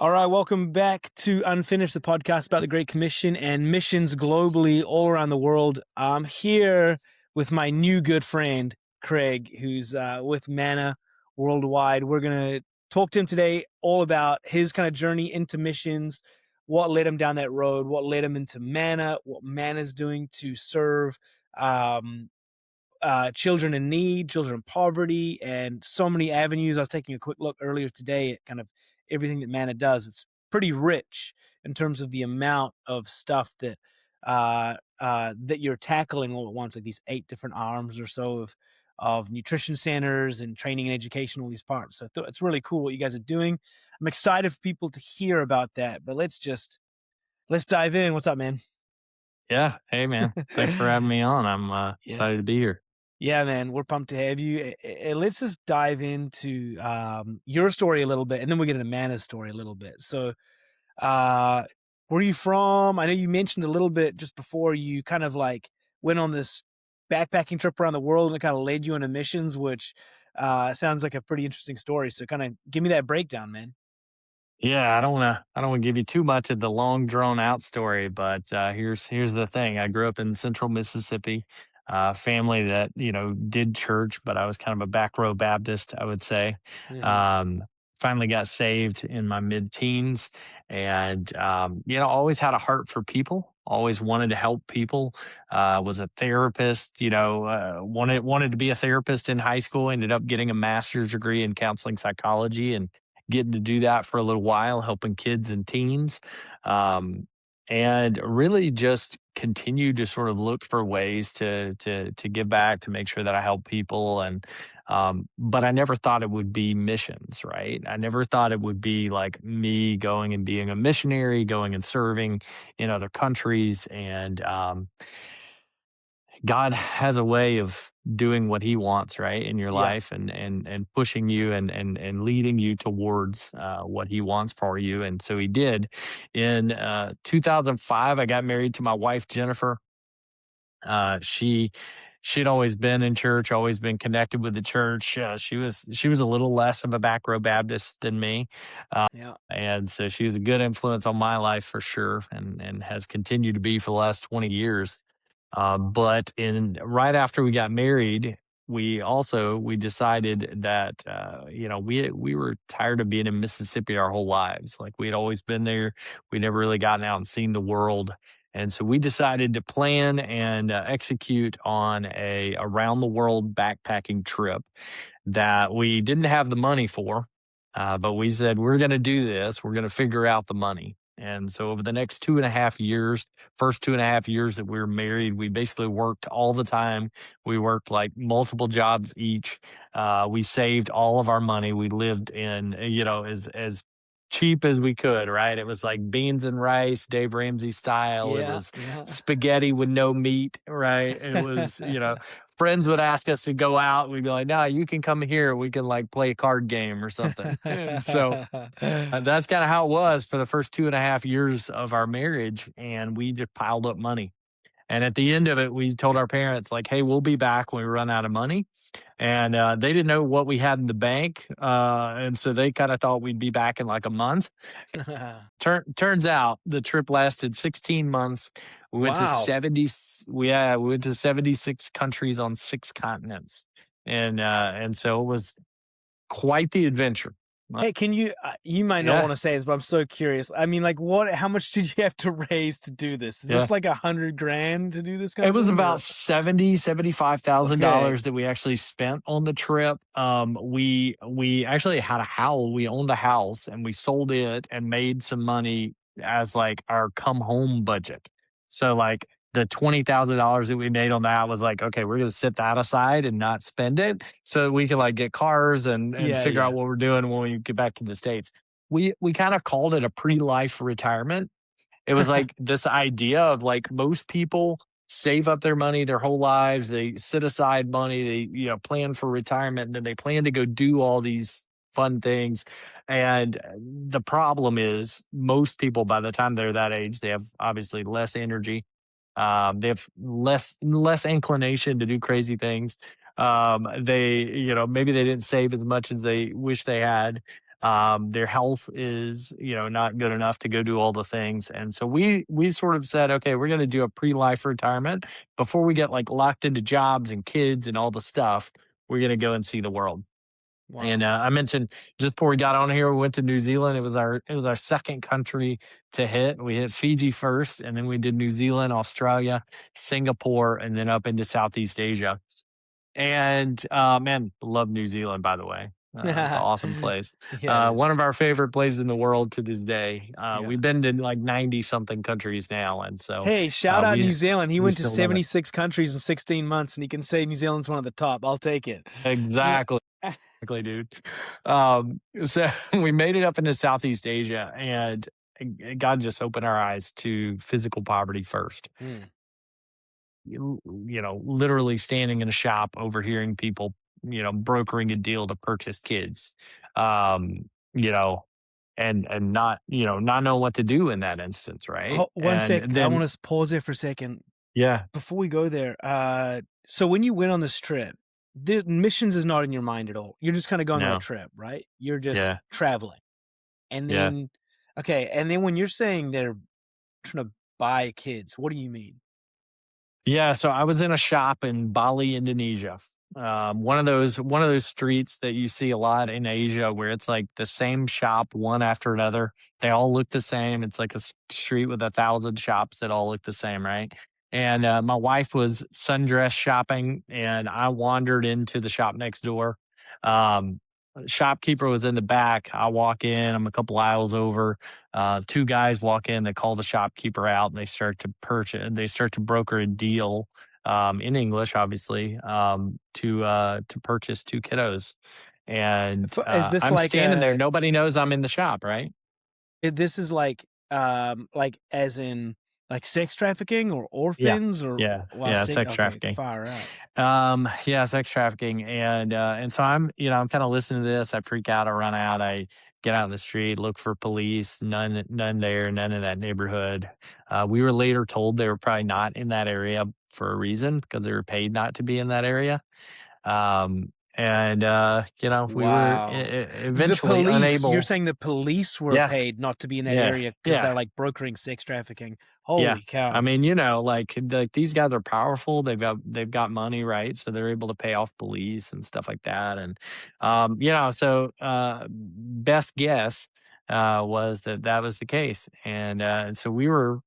All right, welcome back to Unfinished, the podcast about the Great Commission and missions globally all around the world. I'm here with my new good friend, Craig, who's with MANNA Worldwide. We're going to talk to him today all about his kind of journey into missions, what led him down that road, what led him into MANNA, what MANNA's doing to serve children in need, children in poverty, and so many avenues. I was taking a quick look earlier today at kind of everything that MANNA does. It's pretty rich in terms of the amount of stuff that that you're tackling all at once, like these 8 different arms or so of nutrition centers and training and education, all these parts. So it's really cool what you guys are doing. I'm excited for people to hear about that, but let's dive in. What's up, man? Yeah. Hey, man. Thanks for having me on. I'm Yeah. excited to be here. Yeah, man, we're pumped to have you. Let's just dive into your story a little bit, and then we'll get into MANNA's story a little bit. So, where are you from? I know you mentioned a little bit just before you kind of like went on this backpacking trip around the world and it kind of led you into missions, which sounds like a pretty interesting story. So kind of give me that breakdown, man. Yeah, I don't wanna give you too much of the long drawn out story, but here's the thing. I grew up in central Mississippi, family that, did church, but I was kind of a back row Baptist, I would say. Yeah. Um, Finally got saved in my mid teens and always had a heart for people, always wanted to help people. Was a therapist, wanted to be a therapist in high school, ended up getting a master's degree in counseling psychology and getting to do that for a little while, helping kids and teens, and really just continue to sort of look for ways to give back, to make sure that I help people. And but I never thought it would be missions, right? I never thought it would be like me going and being a missionary, going and serving in other countries, and God has a way of doing what he wants, right, in your Yeah. life, and pushing you and leading you towards what he wants for you. And so he did. In 2005, I got married to my wife, Jennifer. She'd always been in church, always been connected with the church. She was a little less of a back row Baptist than me, Yeah. and so she was a good influence on my life for sure, and has continued to be for the last 20 years. But in right after we got married, we decided that we were tired of being in Mississippi our whole lives. Like we had always been there, we never really gotten out and seen the world, and so we decided to plan and execute on a around the world backpacking trip that we didn't have the money for. But we said, we're going to do this. We're going to figure out the money. And so over the next 2.5 years, first 2.5 years that we were married, we basically worked all the time. We worked like multiple jobs each. We saved all of our money. We lived in, as cheap as we could, right? It was like beans and rice, Dave Ramsey style. It Yeah. was Yeah. spaghetti with no meat, right? It was, friends would ask us to go out. We'd be like, no, you can come here. We can like play a card game or something. And so that's kind of how it was for the first 2.5 years of our marriage. And we just piled up money. And at the end of it, we told our parents, like, hey, we'll be back when we run out of money. And they didn't know what we had in the bank. And so they kind of thought we'd be back in like a month. Turns out the trip lasted 16 months. We went to Wow. 70, yeah, we went to 76 countries on 6 continents. And so it was quite the adventure. Hey, can you you might not Yeah. want to say this, but I'm so curious. I mean, like how much did you have to raise to do this? Is Yeah. this like 100 grand to do this kind It of was thing? about Or? $75,000 Okay. that we actually spent on the trip. We actually had a house. We owned a house and we sold it and made some money as like our come home budget. So like the $20,000 that we made on that was like, okay, we're gonna set that aside and not spend it so we can like get cars and Yeah, figure yeah. out what we're doing when we get back to the States. We kind of called it a pre-life retirement. It was like this idea of like most people save up their money their whole lives. They set aside money. They, plan for retirement, and then they plan to go do all these fun things. And the problem is most people, by the time they're that age, they have obviously less energy. They have less inclination to do crazy things. Maybe they didn't save as much as they wish they had. Their health is, not good enough to go do all the things. And so we sort of said, okay, we're going to do a pre-life retirement before we get like locked into jobs and kids and all the stuff. We're going to go and see the world. And Wow. I mentioned just before we got on here, we went to New Zealand. It was our second country to hit. We hit Fiji first, and then we did New Zealand, Australia, Singapore, and then up into Southeast Asia. And man, love New Zealand, by the way. It's an awesome place. Yeah, it is. One of our favorite places in the world to this day. Yeah. We've been to like 90 something countries now, and so Hey, shout out New we Zealand. He we went to still love it. 76 countries in 16 months, and he can say New Zealand's one of the top. I'll take it. Yeah. Exactly. Exactly, dude. So we made it up into Southeast Asia, and God just opened our eyes to physical poverty first. Mm. Literally standing in a shop, overhearing people, brokering a deal to purchase kids, um, you know, and not knowing what to do in that instance, right? One And sec. I then, want to pause there for a second. yeah, Before we go there, so when you went on this trip, the missions is not in your mind at all. You're just kind of going on a no, trip, right? You're just yeah, traveling. And yeah. then, okay. And then when you're saying they're trying to buy kids, what do you mean? Yeah, so I was in a shop in Bali, Indonesia. One of those streets that you see a lot in Asia, where it's like the same shop one after another. They all look the same. It's like a street with 1,000 shops that all look the same, right? And my wife was sundress shopping, and I wandered into the shop next door. Um, Shopkeeper was in the back. I walk in. I'm a couple aisles over. Two guys walk in, they call the shopkeeper out, and they start to purchase. They start to broker a deal, in English, obviously, to purchase two kiddos. And Is this I'm like standing there. Nobody knows I'm in the shop, right? this is like as in like sex trafficking or Yeah, orphans or yeah, wow, yeah. sick. Sex Okay, trafficking. fire out. Yeah, sex trafficking, and so I'm kind of listening to this. I freak out. I run out. I get out in the street, look for police. None there. None in that neighborhood. We were later told they were probably not in that area for a reason because they were paid not to be in that area. And we were Wow. The eventually police, you're unable. saying the police were Yeah, paid not to be in that yeah, area because 'cause yeah. they're, like, brokering sex trafficking. Yeah. Holy I cow. mean, like these guys are powerful. They've got money, right? So they're able to pay off police and stuff like that. And so best guess was that was the case. And so we were,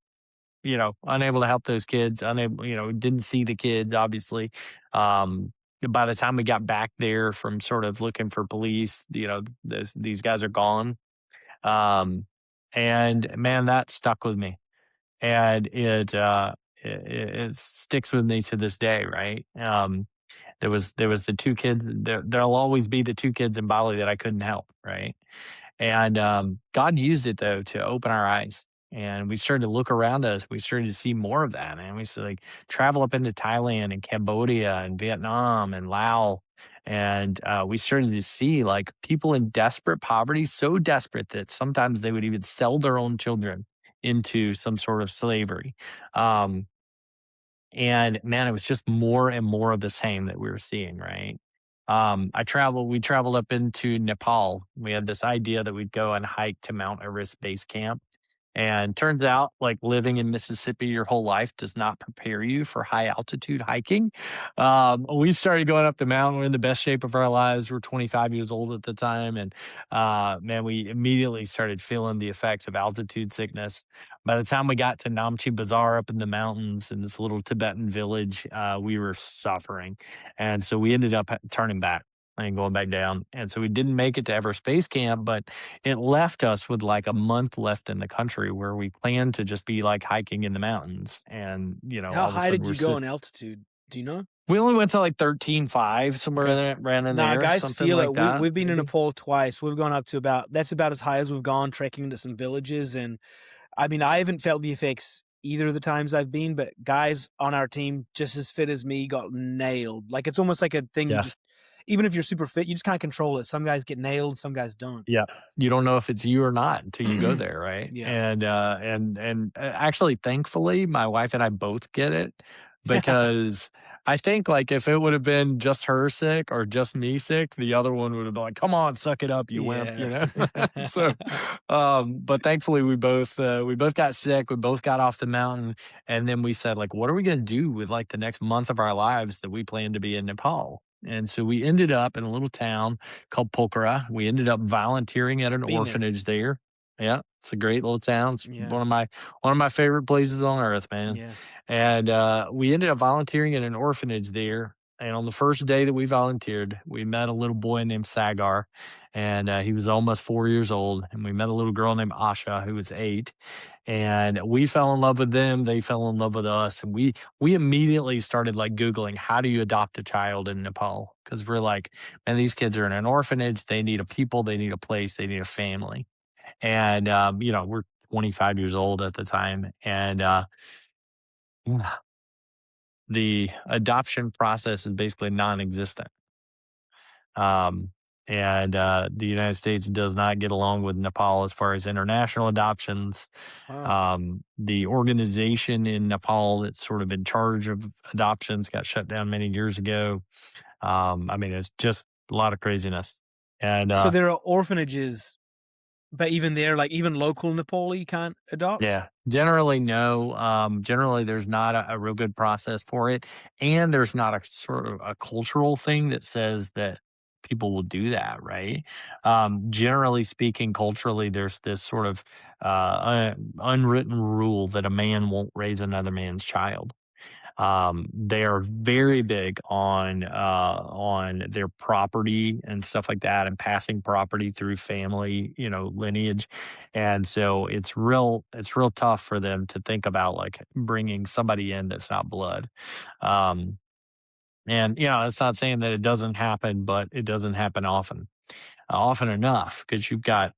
unable to help those kids, unable, didn't see the kids, obviously. Um by the time we got back there from sort of looking for police, these guys are gone. Um and man, that stuck with me, and it sticks with me to this day, right? There was the two kids. There'll always be the two kids in Bali that I couldn't help, right? And God used it though to open our eyes. And we started to look around us. We started to see more of that. And we started like travel up into Thailand and Cambodia and Vietnam and Laos. And we started to see like people in desperate poverty, so desperate that sometimes they would even sell their own children into some sort of slavery. Um, and man, it was just more and more of the same that we were seeing, right? We traveled up into Nepal. We had this idea that we'd go and hike to Mount Everest base camp. And turns out, like living in Mississippi your whole life does not prepare you for high altitude hiking. We started going up the mountain. We're in the best shape of our lives. We're 25 years old at the time. And man, we immediately started feeling the effects of altitude sickness. By the time we got to Namche Bazaar up in the mountains in this little Tibetan village, we were suffering. And so we ended up turning back and going back down. And so we didn't make it to Everest Base Camp, but it left us with like a month left in the country where we planned to just be like hiking in the mountains. And, How all of a high sudden did you go in altitude? Do you know? we only went to like 13.5, somewhere in Okay. there, ran in Nah, there, guys something feel like it. that, We've been in maybe. Nepal twice. We've gone up to that's about as high as we've gone, trekking into some villages, and I mean, I haven't felt the effects either of the times I've been, but guys on our team, just as fit as me, got nailed. Like, it's almost like a thing you Yeah. just even if you're super fit, you just can't control it. Some guys get nailed, some guys don't. Yeah. You don't know if it's you or not until you go there, right? Yeah. And actually, thankfully, my wife and I both get it because I think, like, if it would have been just her sick or just me sick, the other one would have been like, "Come on, suck it up, you wimp," Yeah. you know? So, but thankfully we both got sick, we both got off the mountain, and then we said, like, "What are we gonna do with, like, the next month of our lives that we plan to be in Nepal?" And so we ended up in a little town called Pokhara. We ended up volunteering at an Been there. orphanage there. Yeah, it's a great little town. It's Yeah. one of my favorite places on earth, man. Yeah. And we ended up volunteering in an orphanage there. And on the first day that we volunteered, we met a little boy named Sagar, and he was almost 4 years old. And we met a little girl named Asha, who was 8. And we fell in love with them. They fell in love with us, and we immediately started like Googling how do you adopt a child in Nepal, because we're like, man, these kids are in an orphanage. They need a people. They need a place. They need a family. And we're 25 years old at the time, and the adoption process is basically non-existent. Um, and the United States does not get along with Nepal as far as international adoptions. Wow. The organization in Nepal that's sort of in charge of adoptions got shut down many years ago. I mean, it's just a lot of craziness. And So there are orphanages, but even there, like even local Nepal, you can't adopt? yeah, generally no. Generally, there's not a real good process for it, and there's not a sort of a cultural thing that says that people will do that, right? Generally speaking, culturally, there's this sort of unwritten rule that a man won't raise another man's child. They are very big on their property and stuff like that, and passing property through family, lineage, and so it's real tough for them to think about like bringing somebody in that's not blood. Um, and it's not saying that it doesn't happen, but it doesn't happen often enough, because you've got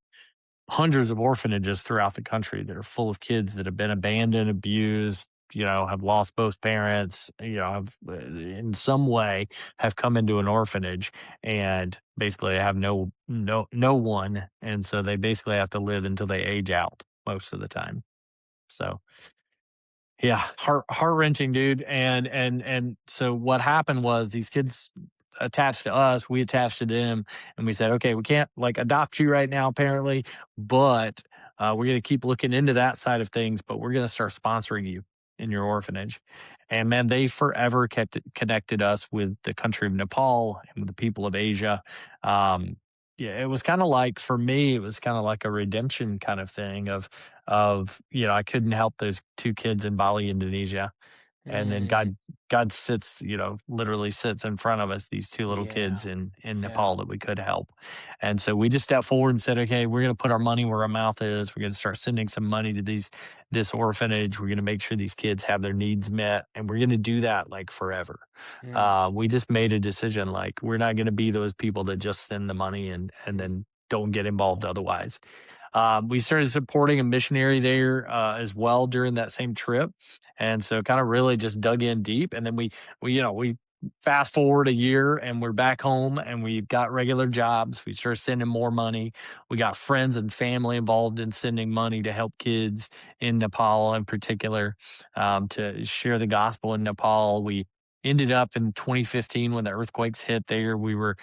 hundreds of orphanages throughout the country that are full of kids that have been abandoned, abused, have lost both parents, have in some way have come into an orphanage, and basically have no one, and so they basically have to live until they age out most of the time. So yeah, heart wrenching, dude. And so what happened was these kids attached to us, we attached to them, and we said, okay, we can't like adopt you right now, apparently, but we're going to keep looking into that side of things. But we're going to start sponsoring you in your orphanage. And man, they forever kept connected us with the country of Nepal and with the people of Asia. Um, yeah, it was kind of like, for me, it was kind of like a redemption kind of thing of I couldn't help those 2 kids in Bali, Indonesia, and then Mm, God sits, literally sits in front of us, these 2 little yeah. kids in Yeah. Nepal that we could help. And so we just stepped forward and said, "Okay, we're gonna put our money where our mouth is. We're gonna start sending some money to this orphanage. We're gonna make sure these kids have their needs met, and we're gonna do that like forever." Mm, We just made a decision, like, we're not gonna be those people that just send the money and mm, then don't get involved otherwise. We started supporting a missionary there as well during that same trip, and so kind of really just dug in deep. And then we fast forward a year, and we're back home, and we've got regular jobs. We started sending more money. We got friends and family involved in sending money to help kids in Nepal, in particular, to share the gospel in Nepal. We ended up in 2015 when the earthquakes hit there. We were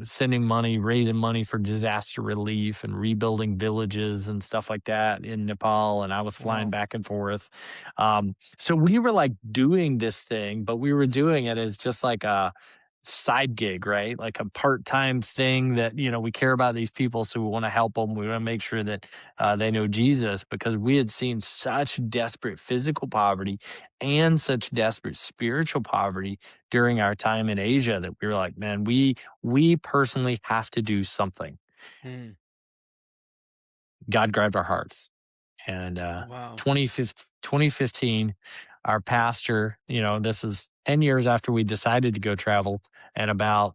sending money, raising money for disaster relief and rebuilding villages and stuff like that in Nepal. And I was flying wow. back and forth. So we were like doing this thing, but we were doing it as just like a side gig, right? Like a part-time thing that, we care about these people. So we want to help them. We want to make sure that they know Jesus, because we had seen such desperate physical poverty and such desperate spiritual poverty during our time in Asia, that we were like, man, we personally have to do something. Mm, God grabbed our hearts. And wow. 2015, our pastor, this is 10 years after we decided to go travel, and about,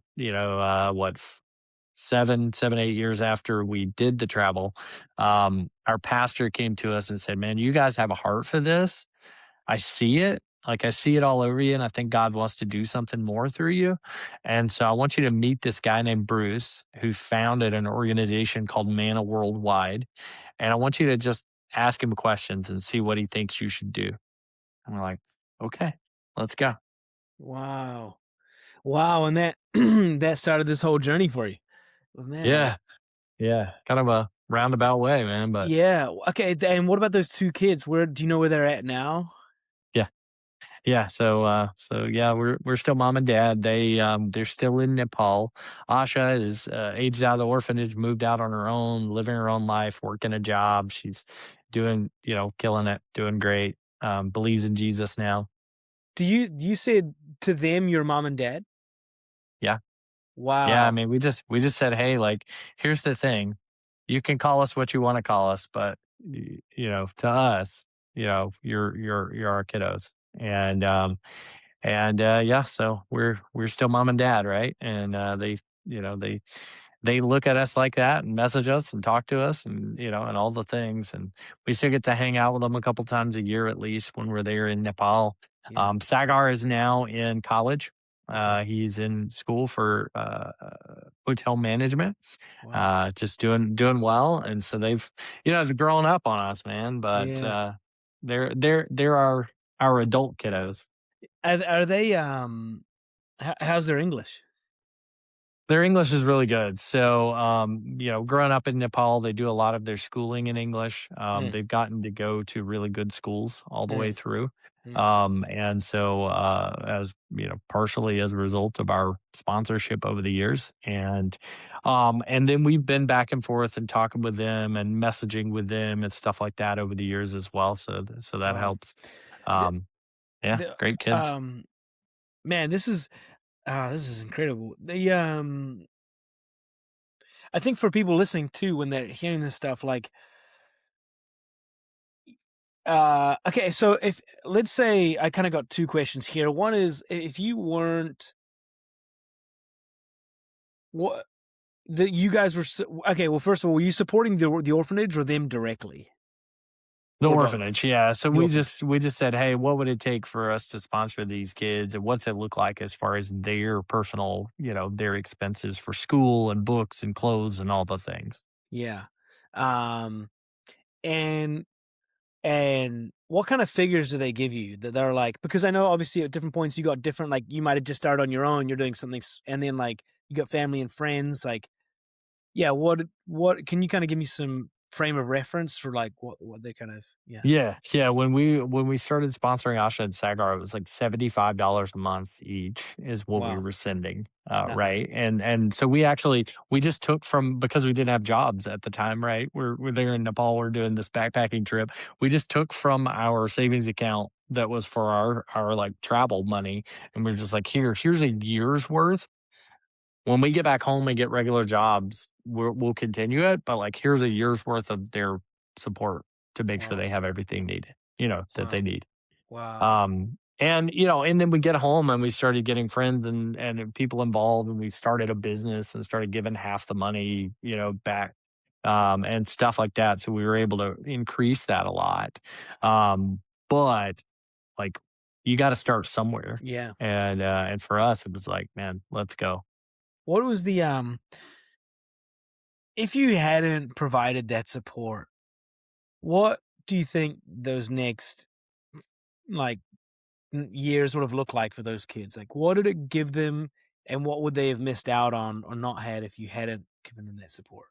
7, 8 years after we did the travel, our pastor came to us and said, man, you guys have a heart for this. I see it. Like, I see it all over you, and I think God wants to do something more through you. And so I want you to meet this guy named Bruce, who founded an organization called MANNA Worldwide. And I want you to just ask him questions and see what he thinks you should do. And we're like, okay, let's go. Wow. Wow, and that that started this whole journey for you with MANNA. Yeah, yeah, kind of a roundabout way, man, but Yeah, okay, and what about those 2 kids? Where do you know where they're at now? yeah. Yeah, so yeah, we're still mom and dad. They're still in Nepal. Asha is aged out of the orphanage, moved out on her own, living her own life, working a job. She's doing, killing it, doing great. Believes in Jesus now. You said to them your mom and dad? Yeah. Yeah, I Wow. mean, we just said, "Hey, like, here's the thing. You can call us what you wanna call us, but, to us, you're our kiddos." Yeah, so we're still mom and dad, right? And, you know, they they look at us like that and message us and talk to us and, and all the things, and we still get to hang out with them a couple times a year at least when we're there in Nepal. Yeah, Sagar is now in college. okay. He's in school for, hotel management, Wow. just doing well, and so they've grown up on us, man, but, Yeah. they're our adult kiddos. Are they, how's their English? Their English is really good. So, growing up in Nepal, they do a lot of their schooling in English. Mm, They've gotten to go to really good schools all the way mm, through. mm, And so, as partially as a result of our sponsorship over the years, and then we've been back and forth and talking with them and messaging with them and stuff like that over the years as well. So that wow. helps. The Um, yeah, the, great kids. um man, this is incredible. I think for people listening too, when they're hearing this stuff, like, okay, so if let's say I kind of got two questions here. One is if you weren't what that you guys were okay. Well, first of all, were you supporting the orphanage or them directly The or both? orphanage, yeah. So The we orphanage. just we just said, "Hey, what would it take for us to sponsor these kids, and what's it look like as far as their personal, their expenses for school and books and clothes and all the things?" Yeah. Um, and what kind of figures do they give you that they're like? Because I know obviously at different points you got different. Like you might have just started on your own. You're doing something, and then like you got family and friends. Like, yeah, what can you kind of give me some frame of reference for like what they kind of yeah. Yeah, yeah. When we started sponsoring Asha and Sagar, it was like $75 a month each is what we Wow, were sending, it's nothing. right? And so we just took from because we didn't have jobs at the time, right? We're there in Nepal. We're doing this backpacking trip. We just took from our savings account that was for our like travel money, and we're just like, here's a year's worth. When we get back home and get regular jobs, we'll continue it. But like, here's a year's worth of their support to make sure Wow, they have everything needed, that they wow, need. wow. And then we get home and we started getting friends and people involved, and we started a business and started giving half the money, back, and stuff like that. So we were able to increase that a lot. But like, you got to start somewhere. Yeah. And for us, it was like, man, let's go. What was the if you hadn't provided that support, what do you think those next like years would have looked like for those kids? Like, what did it give them, and what would they have missed out on or not had if you hadn't given them that support?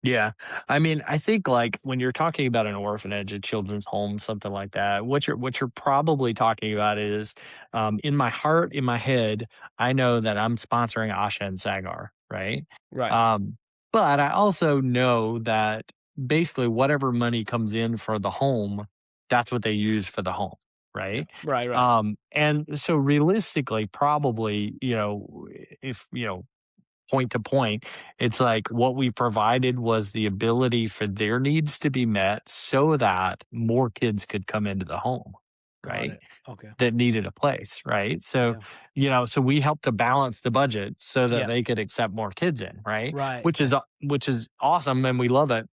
Yeah. I mean, I think like when you're talking about an orphanage, a children's home, something like that, what you're probably talking about is, in my heart, in my head, I know that I'm sponsoring Asha and Sagar, right? Right. Um, but I also know that basically whatever money comes in for the home, that's what they use for the home, Yeah. right? Right. Right. And so realistically, probably, if point to point, it's like what we provided was the ability for their needs to be met so that more kids could come into the home, Got right? it. Okay. That needed a place, right? So, Yeah. so we helped to balance the budget so that Yeah. they could accept more kids in, right? Right. Which is Yeah. which is awesome and we love it.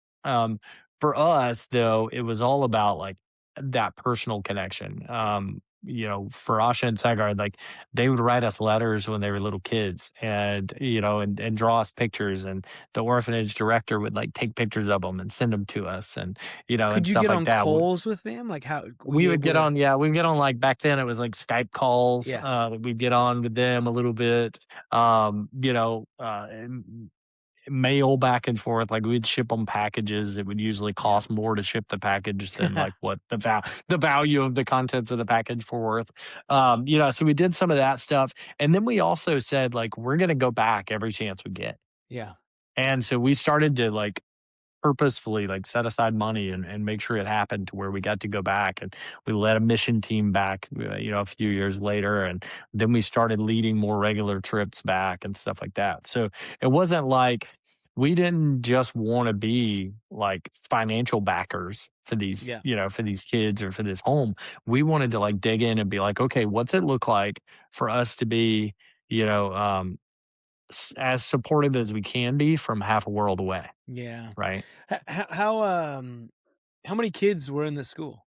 For us though, it was all about like that personal connection. for Asha and Sagar, like they would write us letters when they were little kids, and and draw us pictures, and the orphanage director would like take pictures of them and send them to us, and and Could you stuff get like on that. calls with them? Like, how were We you would able get to? on, yeah, we'd get on, like, back then it was like Skype calls, Yeah, we'd get on with them a little bit, and mail back and forth, like, we'd ship them packages. It would usually yeah, cost more to ship the package than, like, what the value of the contents of the package were worth. So we did some of that stuff, and then we also said, like, "We're gonna go back every chance we get." yeah, And so we started to, like, purposefully like set aside money and make sure it happened to where we got to go back, and we led a mission team back a few years later, and then we started leading more regular trips back and stuff like that. So it wasn't like we didn't just want to be like financial backers for these yeah, for these kids or for this home. We wanted to like dig in and be like, okay, what's it look like for us to be you know as supportive as we can be from half a world away, yeah. right? How many kids were in the school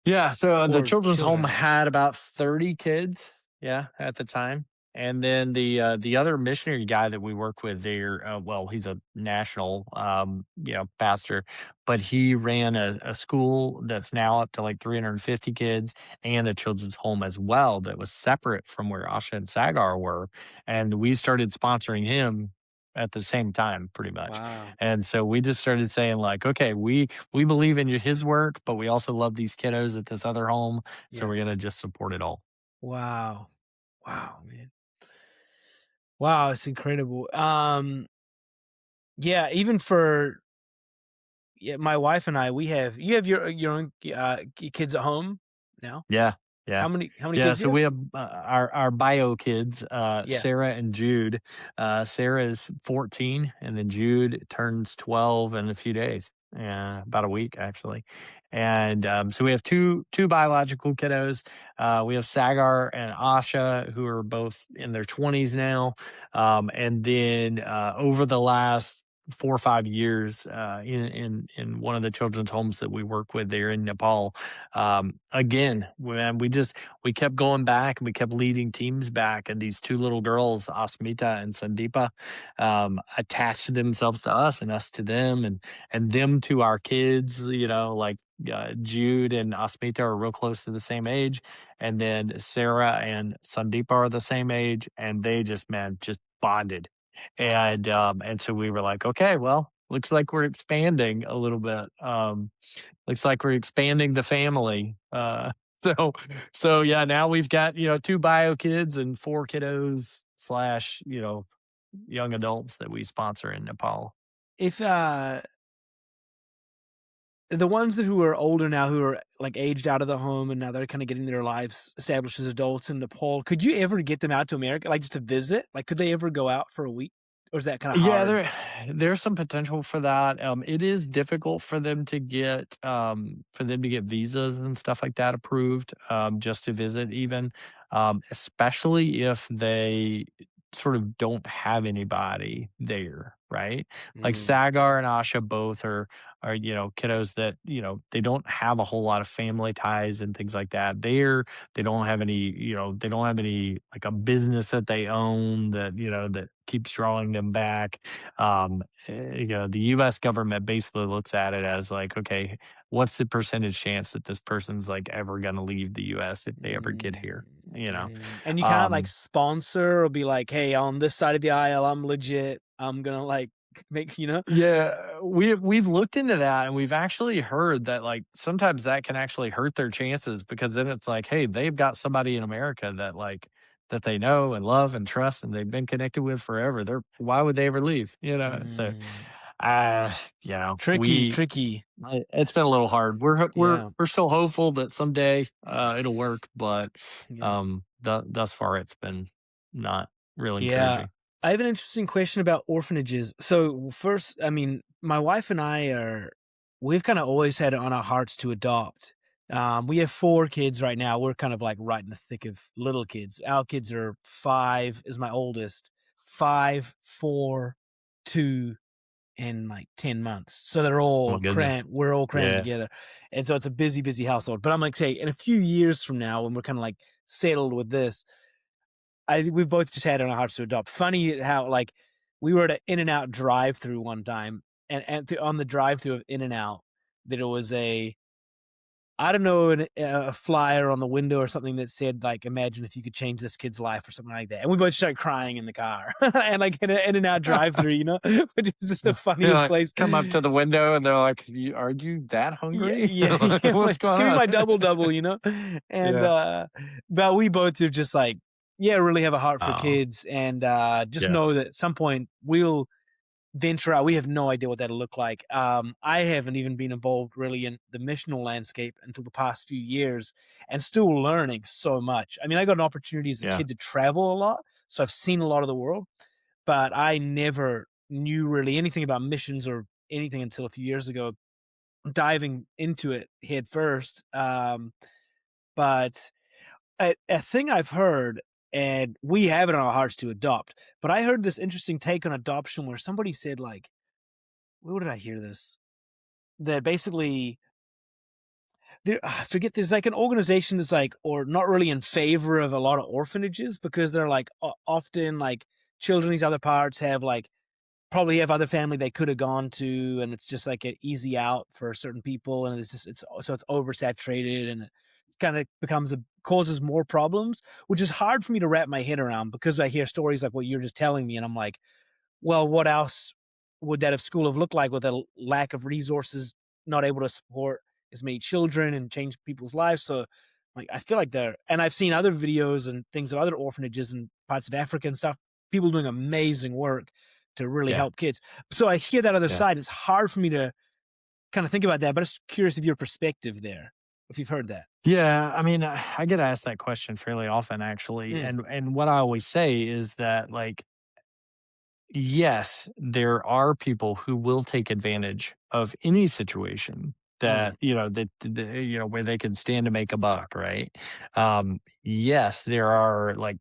Yeah, so the or children's home children? had about 30 kids, yeah, at the time. And then the other missionary guy that we work with there, well, he's a national pastor, but he ran a school that's now up to like 350 kids, and a children's home as well that was separate from where Asha and Sagar were. And we started sponsoring him at the same time, pretty much. Wow. And so we just started saying like, okay, we believe in his work, but we also love these kiddos at this other home, so Yeah. we're gonna just support it all. Wow. Wow, man. Wow, it's incredible. Yeah, even for yeah, my wife and I, you have your own kids at home now. Yeah, yeah. How many Yeah, kids do so you have? we have, our bio kids, Yeah. Sarah and Jude. Sarah is 14, and then Jude turns 12 in a few days. Yeah, about a week, actually. And, so we have two biological kiddos. We have Sagar and Asha, who are both in their 20s now. And then, over the last 4 or 5 years, in one of the children's homes that we work with there in Nepal, again, man, we kept going back, and we kept leading teams back, and these two little girls, Asmita and Sandeepa, attached themselves to us and us to them, and them to our kids. Like, Jude and Asmita are real close to the same age, and then Sarah and Sandeepa are the same age, and they just, man, just bonded. Wow. And so we were like, okay, well, looks like we're expanding a little bit. Looks like we're expanding the family. So yeah, now we've got, two bio kids and four kiddos slash, young adults that we sponsor in Nepal. If the ones that who are older now, who are like aged out of the home and now they're kind of getting their lives established as adults in Nepal, could you ever get them out to America, like just to visit? Like, could they ever go out for a week, or is that kind of Yeah, hard? there's some potential for that. It is difficult for them to get visas and stuff like that approved, just to visit even, especially if they sort of don't have anybody there, right? Like Mm, Sagar and Asha both are kiddos that they don't have a whole lot of family ties and things like that. They don't have any, they don't have any like a business that they own that keeps drawing them back. The U.S. government basically looks at it as like, okay, what's the percentage chance that this person's like ever going to leave the U.S. if they ever get here? You know, and you can't like um, sponsor or be like, hey, on this side of the aisle, I'm legit. I'm gonna like make. Yeah, we've looked into that, and we've actually heard that like sometimes that can actually hurt their chances, because then it's like, hey, they've got somebody in America that they know and love and trust, and they've been connected with forever. Why would they ever leave? So Mm, uh tricky, tricky. it's been a little hard. Yeah, We're still hopeful that someday it'll work, but yeah. thus far it's been not real Yeah. encouraging. I have an interesting question about orphanages. So first, I mean, my wife and we've kind of always had it on our hearts to adopt. We have 4 kids right now. We're kind of like right in the thick of little kids. Our kids are 5 is my oldest, 5, 4, 2. in like 10 months. So Oh my goodness. we're all crammed Yeah. together. And so it's a busy, busy household. But I'm like, say, in a few years from now, when we're kind of like settled with this, we've both just had it on our hearts to adopt. Funny how like we were at an In and Out drive through one time, and on the drive through of In and Out, there was a I don't know, a flyer on the window or something that said, like, "Imagine if you could change this kid's life," or something like that, and we both started crying in the car, and, like, in a In-N-Out drive-through, which is just the You're funniest like, place. come up to the window and they're like, are you that Yeah, hungry? yeah, Like, yeah, what's like, "Just going give me on? my double double," you know? And, Yeah. but we both are just, like, yeah, really have a heart for Oh, kids, and, just yeah. know that at some point we'll venture out. We have no idea what that'll look like. I haven't even been involved really in the missional landscape until the past few years and still learning so much. I mean, I got an opportunity as a Yeah. kid to travel a lot, so I've seen a lot of the world, but I never knew really anything about missions or anything until a few years ago, diving into it head first. But a thing I've heard, and we have it on our hearts to adopt, but I heard this interesting take on adoption where somebody said, like, where did I hear this? That basically I forget, there's like an organization that's like, or not really in favor of a lot of orphanages because they're like often like children in these other parts have like probably have other family they could have gone to, and it's just like an easy out for certain people, and it's oversaturated, and it kind of becomes a causes more problems, which is hard for me to wrap my head around because I hear stories like what you're just telling me, and I'm like, well, what else would that have school have looked like with a lack of resources, not able to support as many children and change people's lives? So, like, I feel like and I've seen other videos and things of other orphanages in parts of Africa and stuff, people doing amazing work to really Yeah. help kids. So I hear that other Yeah. side. It's hard for me to kind of think about that, but I'm just curious of your perspective there, if you've heard that. Yeah. I mean, I get asked that question fairly often, actually. Mm, And what I always say is that, like, yes, there are people who will take advantage of any situation mm, that, where they can stand to make a buck, right? Yes, there are, like,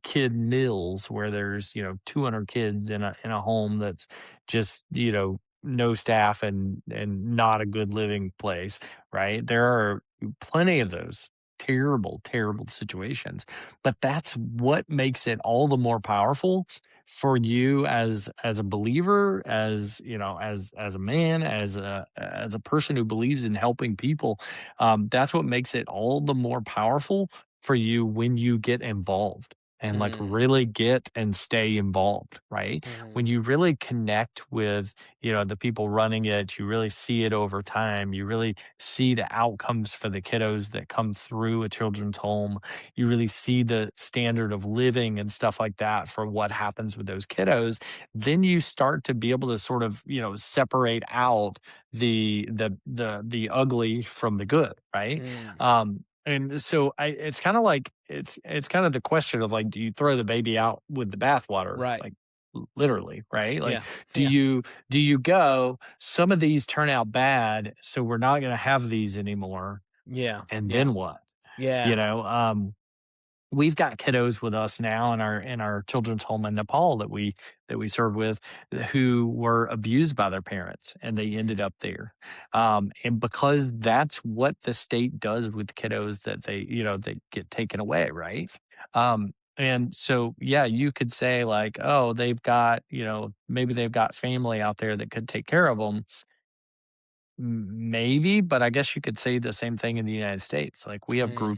kid mills where there's 200 kids in a home that's just no staff and not a good living place, right? There are plenty of those terrible situations, but that's what makes it all the more powerful for you as a believer, as a man, as a person who believes in helping people. That's what makes it all the more powerful for you when you get involved and, like, mm, really get and stay involved, right? When mm, you really connect with, the people running it, you really see it over time. You really see the outcomes for the kiddos that come through a children's home. You really see the standard of living and stuff like that for what happens with those kiddos. Then you start to be able to sort of, separate out the ugly from the good, right? mm. And so it's kind of like it's kind of the question of, like, do you throw the baby out with the bathwater, Right. like, literally, right? Like, Yeah. do Yeah. you do you go, some of these turn out bad, so we're not going to have these anymore, Yeah. and Yeah. then what? You Yeah. know, we've got kiddos with us now in our children's home in Nepal that we serve with, who were abused by their parents and they ended Mm, up there. And because that's what the state does with kiddos that they get taken away, right? And so, yeah, you could say, like, oh, they've got, maybe they've got family out there that could take care of them. Maybe, but I guess you could say the same thing in the United States. Like, we have mm,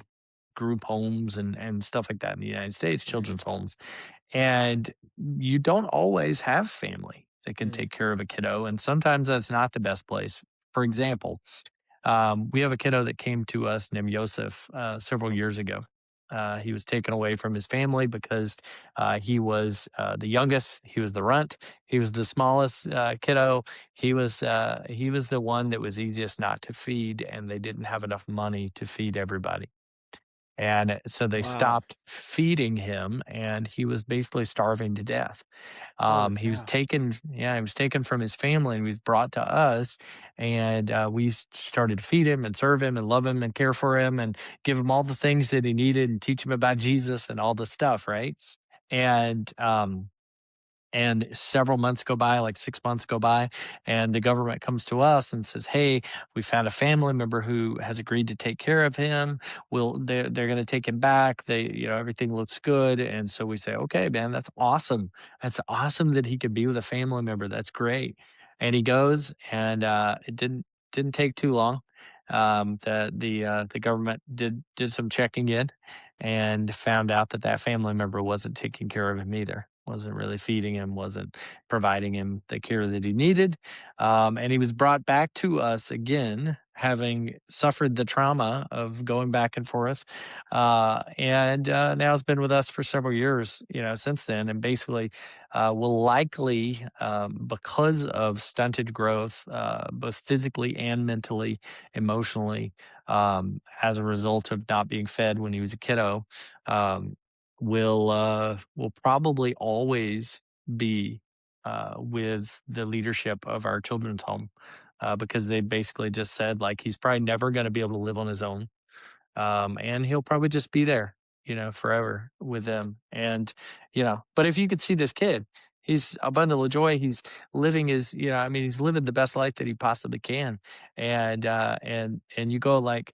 group homes and stuff like that in the United States, mm, children's homes. And you don't always have family that can mm. take care of a kiddo. And sometimes that's not the best place. For example, we have a kiddo that came to us named Yosef several years ago. He was taken away from his family because he was the youngest. He was the runt. He was the smallest kiddo. He was the one that was easiest not to feed, and they didn't have enough money to feed everybody. And so they Wow. stopped feeding him, and he was basically starving to death. Holy He was cow. taken, yeah, he was taken from his family and he was brought to us, and we started to feed him and serve him and love him and care for him and give him all the things that he needed and teach him about Jesus and all the stuff, right? And And several months go by, like 6 months go by, and the government comes to us and says, "Hey, we found a family member who has agreed to take care of him. They're going to take him back. Everything looks good." And so we say, "Okay, man, that's awesome. That's awesome that he could be with a family member. That's great." And he goes, and it didn't take too long. The government did some checking in and found out that that family member wasn't taking care of him either, wasn't really feeding him, wasn't providing him the care that he needed. And he was brought back to us again, having suffered the trauma of going back and forth. And now has been with us for several years, since then. And basically, will likely, because of stunted growth, both physically and mentally, emotionally, as a result of not being fed when he was a kiddo, um, will probably always be with the leadership of our children's home, because they basically just said, like, he's probably never going to be able to live on his own, and he'll probably just be there, forever with them. And but if you could see this kid, he's a bundle of joy. He's living his, I mean, he's living the best life that he possibly can. And you go like,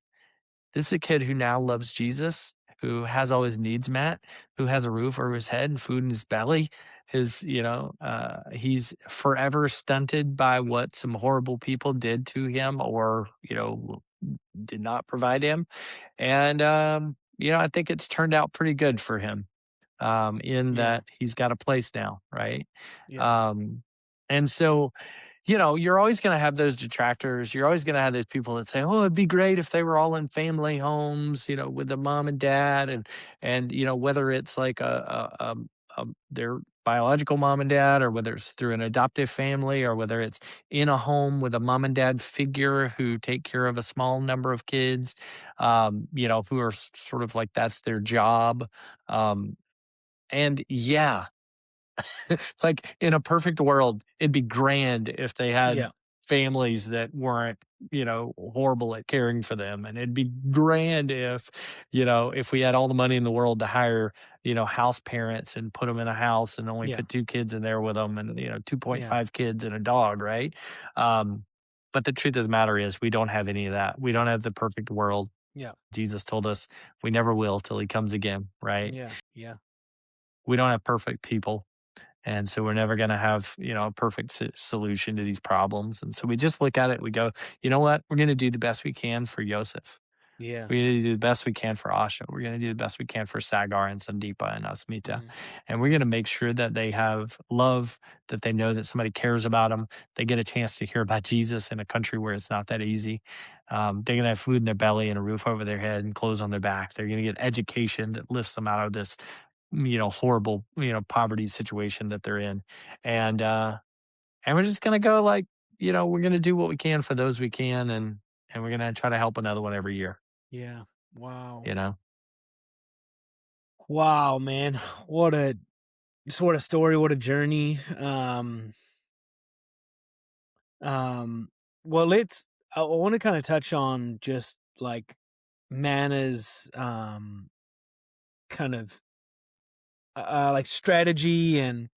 this is a kid who now loves Jesus, who has all his needs met, who has a roof over his head and food in his belly. He's forever stunted by what some horrible people did to him, or, did not provide him. And, I think it's turned out pretty good for him, in Yeah. that he's got a place now, right? Yeah. Um, and so, you're always going to have those detractors. You're always going to have those people that say, "Oh, it'd be great if they were all in family homes, with a mom and dad," and whether it's like their biological mom and dad, or whether it's through an adoptive family, or whether it's in a home with a mom and dad figure who take care of a small number of kids, who are sort of like that's their job. Um, and yeah, like in a perfect world, it'd be grand if they had Yeah. families that weren't, horrible at caring for them. And it'd be grand if we had all the money in the world to hire, house parents and put them in a house and only Yeah. put two kids in there with them, and, Yeah. 2.5 kids and a dog, right? Um, but the truth of the matter is, we don't have any of that. We don't have the perfect world. Yeah. Jesus told us we never will till he comes again, right? Yeah. Yeah. We don't have perfect people. And so we're never going to have, a perfect solution to these problems. And so we just look at it, we go, you know what? We're going to do the best we can for Joseph. Yeah. We're going to do the best we can for Asha. We're going to do the best we can for Sagar and Sandeepa and Asmita. Mhm. And we're going to make sure that they have love, that they know that somebody cares about them. They get a chance to hear about Jesus in a country where it's not that easy. They're going to have food in their belly and a roof over their head and clothes on their back. They're going to get education that lifts them out of this, horrible, poverty situation that they're in. And we're just going to go like, we're going to do what we can for those we can. And we're going to try to help another one every year, Yeah. Wow. you know? Wow, man. What a what a story, what a journey. Um well, I want to kind of touch on just like Mana's kind of like strategy and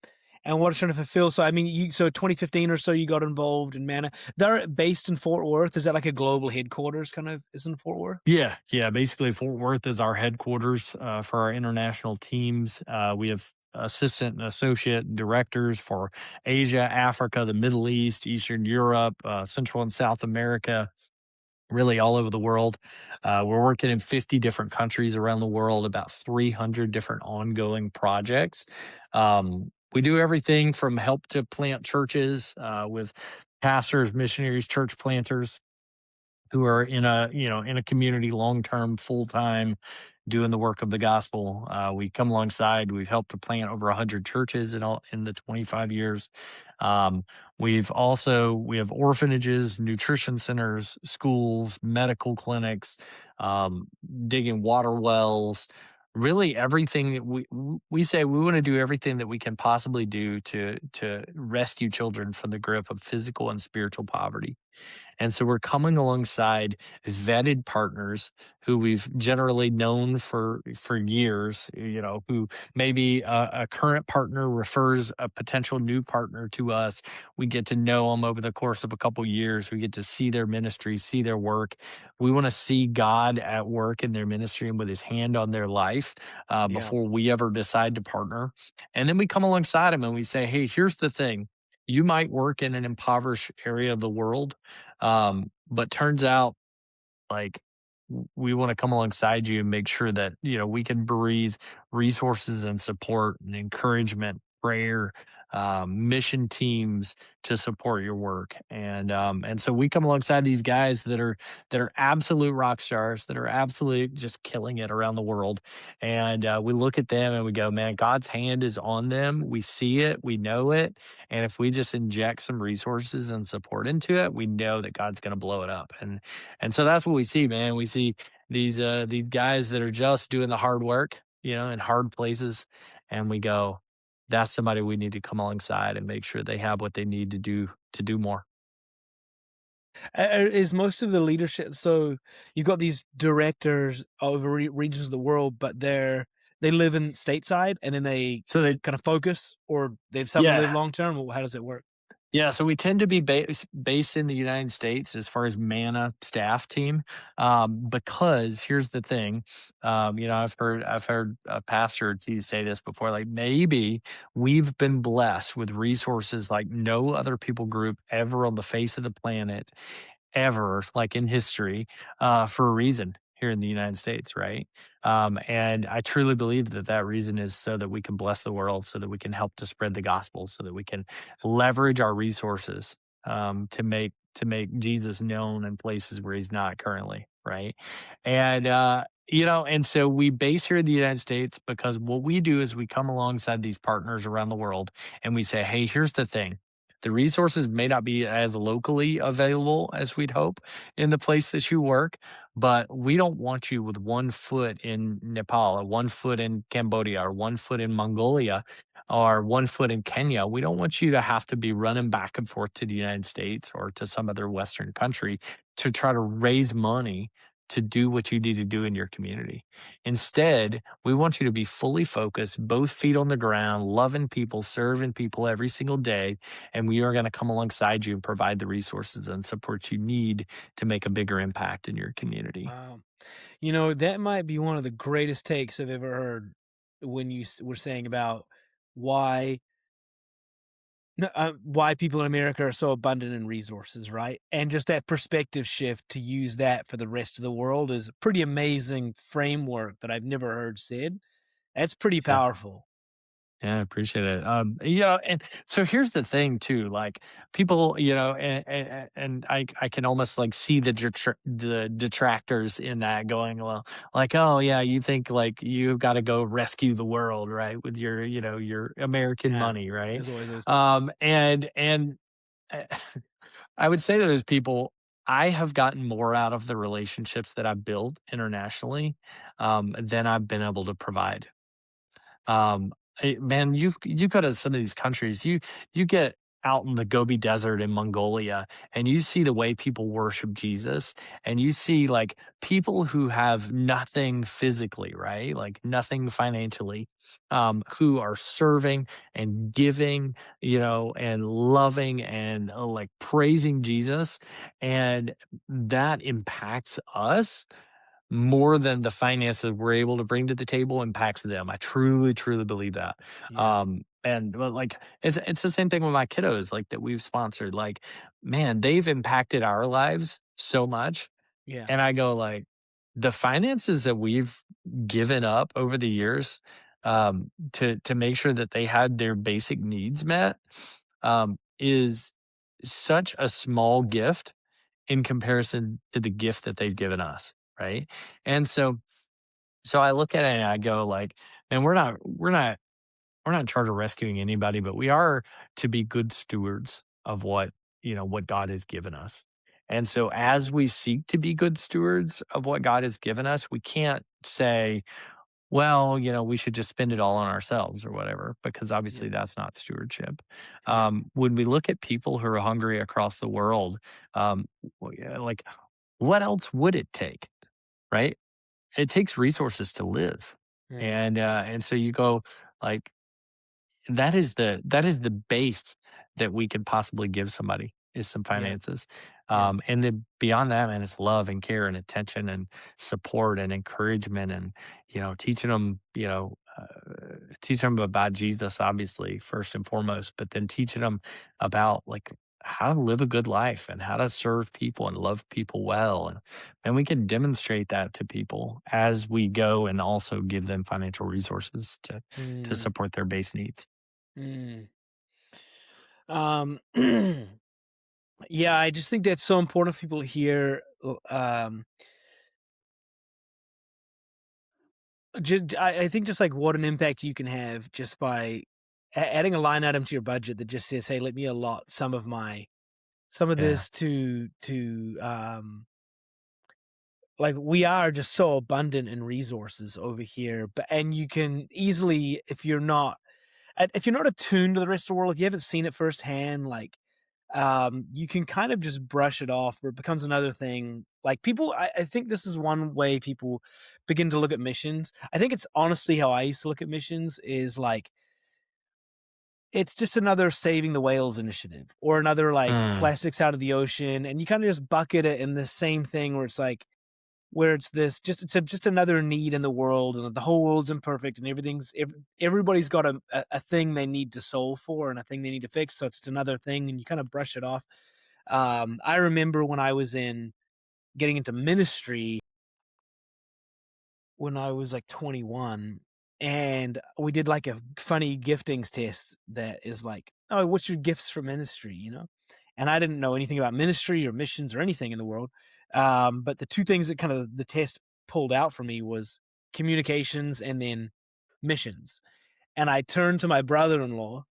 what it's trying to fulfill. So I mean, you so 2015 or so you got involved in Manna. They're based in Fort Worth. Is that like a global headquarters kind of is in Fort Worth? Yeah. Yeah. Basically, Fort Worth is our headquarters, for our international teams. We have assistant and associate directors for Asia, Africa, the Middle East, Eastern Europe, Central and South America, really all over the world. We're working in 50 different countries around the world, about 300 different ongoing projects. We do everything from help to plant churches, with pastors, missionaries, church planters who are in a community long term, full time, doing the work of the gospel. We come alongside. We've helped to plant over 100 churches in the 25 years. Um, we have orphanages, nutrition centers, schools, medical clinics, um, digging water wells. Really, everything that we say we want to do everything that we can possibly do to rescue children from the grip of physical and spiritual poverty. And so we're coming alongside vetted partners who we've generally known for years, who maybe a current partner refers a potential new partner to us. We get to know them over the course of a couple years. We get to see their ministry, see their work. We want to see God at work in their ministry and with his hand on their life Yeah. before we ever decide to partner. And then we come alongside them and we say, hey, here's the thing. You might work in an impoverished area of the world, but turns out like we want to come alongside you and make sure that we can breathe resources and support and encouragement, prayer, mission teams to support your work. And so we come alongside these guys that are absolute rock stars, that are absolute just killing it around the world. And we look at them and we go, man, God's hand is on them. We see it, we know it, and if we just inject some resources and support into it, we know that God's going to blow it up. And so that's what we see, man. We see these guys that are just doing the hard work, in hard places, and we go, that's somebody we need to come alongside and make sure they have what they need to do more. Is most of the leadership, so you've got these directors over regions of the world, but they live in stateside and then they So they kind of focus, or they some live yeah. long term? How does it work? Yeah, so we tend to be based in the United States as far as MANNA staff team, because here's the thing, I've heard a pastor or two say this before, like maybe we've been blessed with resources like no other people group ever on the face of the planet, ever, like in history, for a reason here in the United States, right? And I truly believe that that reason is so that we can bless the world, so that we can help to spread the gospel, so that we can leverage our resources to make Jesus known in places where he's not currently, right? And so we base here in the United States because what we do is we come alongside these partners around the world and we say, hey, here's the thing. The resources may not be as locally available as we'd hope in the place that you work, but we don't want you with one foot in Nepal or one foot in Cambodia or one foot in Mongolia or one foot in Kenya. We don't want you to have to be running back and forth to the United States or to some other Western country to try to raise money to do what you need to do in your community. Instead, we want you to be fully focused, both feet on the ground, loving people, serving people every single day, and we are going to come alongside you and provide the resources and support you need to make a bigger impact in your community. Wow. That might be one of the greatest takes I've ever heard when were saying about why why people in America are so abundant in resources, right? And just that perspective shift to use that for the rest of the world is a pretty amazing framework that I've never heard said. That's pretty Yeah. powerful. Yeah, I appreciate it. And so here's the thing too, like people, and I can almost like see the detractors in that going, well, like, oh yeah, you think like you've got to go rescue the world, right? With your American Yeah. money, right? There's always those people. And uh, I would say to those people, I have gotten more out of the relationships that I've built internationally, than I've been able to provide. um, Man, you go to some of these countries, you get out in the Gobi Desert in Mongolia, and you see the way people worship Jesus, and you see like people who have nothing physically, right? Like nothing financially, who are serving and giving, and loving and like praising Jesus, and that impacts us more than the finances we're able to bring to the table impacts them. I truly, truly believe that. Yeah. And but like it's the same thing with my kiddos, like that we've sponsored. Like, man, they've impacted our lives so much. Yeah. And I go like the finances that we've given up over the years, to make sure that they had their basic needs met, is such a small gift in comparison to the gift that they've given us, right? And so I look at it and I go like, man, we're not in charge of rescuing anybody, but we are to be good stewards of what God has given us. And so as we seek to be good stewards of what God has given us, we can't say, well, we should just spend it all on ourselves or whatever, because Yeah. obviously that's not stewardship. Yeah. When we look at people who are hungry across the world, um, yeah, like, what else would it take, right? It takes resources to live, Mm. and so you go like, that is the base that we could possibly give somebody, is some Yeah. finances. Yeah. And then beyond that, man, it's love and care and attention and support and encouragement, and teaching them, teaching them about Jesus, obviously first and foremost, but then teaching them about, like, how to live a good life and how to serve people and love people well. And we can demonstrate that to people as we go, and also give them financial resources to Mm. support their base needs. Mm. Um, yeah, I just think that's so important for people here. I think just like what an impact you can have just by adding a line item to your budget that just says, "Hey, let me allot some of Yeah. this like we are just so abundant in resources over here." But and you can easily, if you're not attuned to the rest of the world, if you haven't seen it firsthand, like you can kind of just brush it off, or it becomes another thing. Like people, I think this is one way people begin to look at missions. I think it's honestly how I used to look at missions, is like it's just another saving the whales initiative, or another like Mm, plastics out of the ocean, and you kind of just bucket it in the same thing where it's like, where it's this just just another need in the world, and the whole world's imperfect, and everybody's got a thing they need to solve for, and a thing they need to fix, so it's another thing, and you kind of brush it off. I remember when I was in getting into ministry when I was like 21, and we did like a funny giftings test that is like, "Oh, what's your gifts for ministry?" And I didn't know anything about ministry or missions or anything in the world. But the two things that kind of the test pulled out for me was communications and then missions. And I turned to my brother-in-law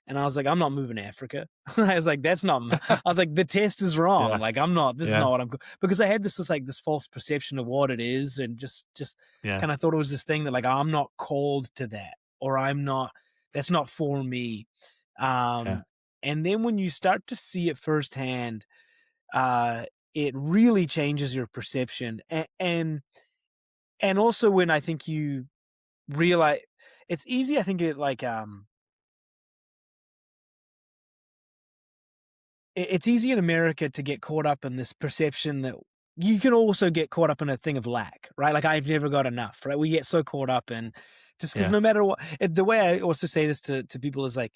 and I was like, "I'm not moving to Africa." I was like, "That's not my," I was like, "The test is wrong. yeah, Like, I'm not, this is yeah, not what I'm," because I had this like this false perception of what it is, and just yeah, kind of thought it was this thing that like I'm not called to that, or I'm not, that's not for me. yeah, Um, and then when you start to see it firsthand, uh, it really changes your perception. And also when I think you realize it's easy, I think it like it's easy in America to get caught up in this perception that you can also get caught up in a thing of lack, right? Like I've never got enough, right? We get so caught up in just because yeah, no matter what, the way I also say this to people is like,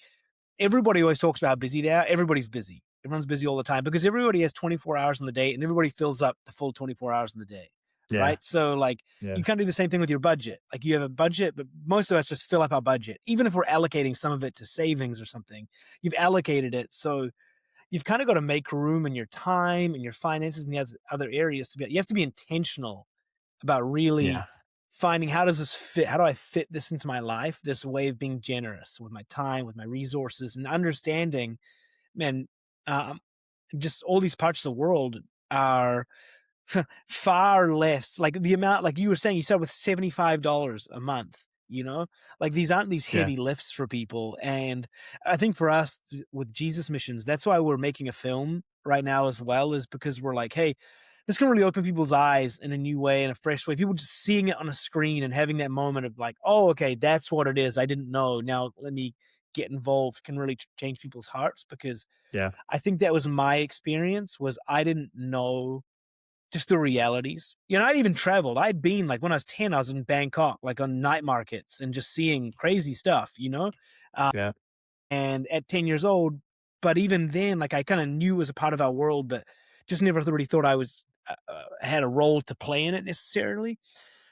everybody always talks about how busy they are. Everybody's busy. Everyone's busy all the time because everybody has 24 hours in the day, and everybody fills up the full 24 hours in the day. yeah, Right. So like yeah, you kind of do the same thing with your budget. Like you have a budget, but most of us just fill up our budget. Even if we're allocating some of it to savings or something, you've allocated it. So you've kind of got to make room in your time and your finances and the other areas to be, you have to be intentional about really yeah, finding, how does this fit? How do I fit this into my life? This way of being generous with my time, with my resources, and understanding, man, um, just all these parts of the world are far less, like the amount, like you were saying, you started with $75 a month, like these aren't these yeah, heavy lifts for people. And I think for us with Jesus missions, that's why we're making a film right now as well, is because we're like, hey, this can really open people's eyes in a new way, in a fresh way. People just seeing it on a screen and having that moment of like, oh, okay, that's what it is. I didn't know. Now let me get involved, can really change people's hearts. Because yeah, I think that was my experience, was I didn't know just the realities. I'd even traveled. I'd been like, when I was 10, I was in Bangkok, like on night markets and just seeing crazy stuff. Uh, yeah, and at 10 years old, but even then, like I kind of knew it was a part of our world, but just never really thought I was, had a role to play in it necessarily.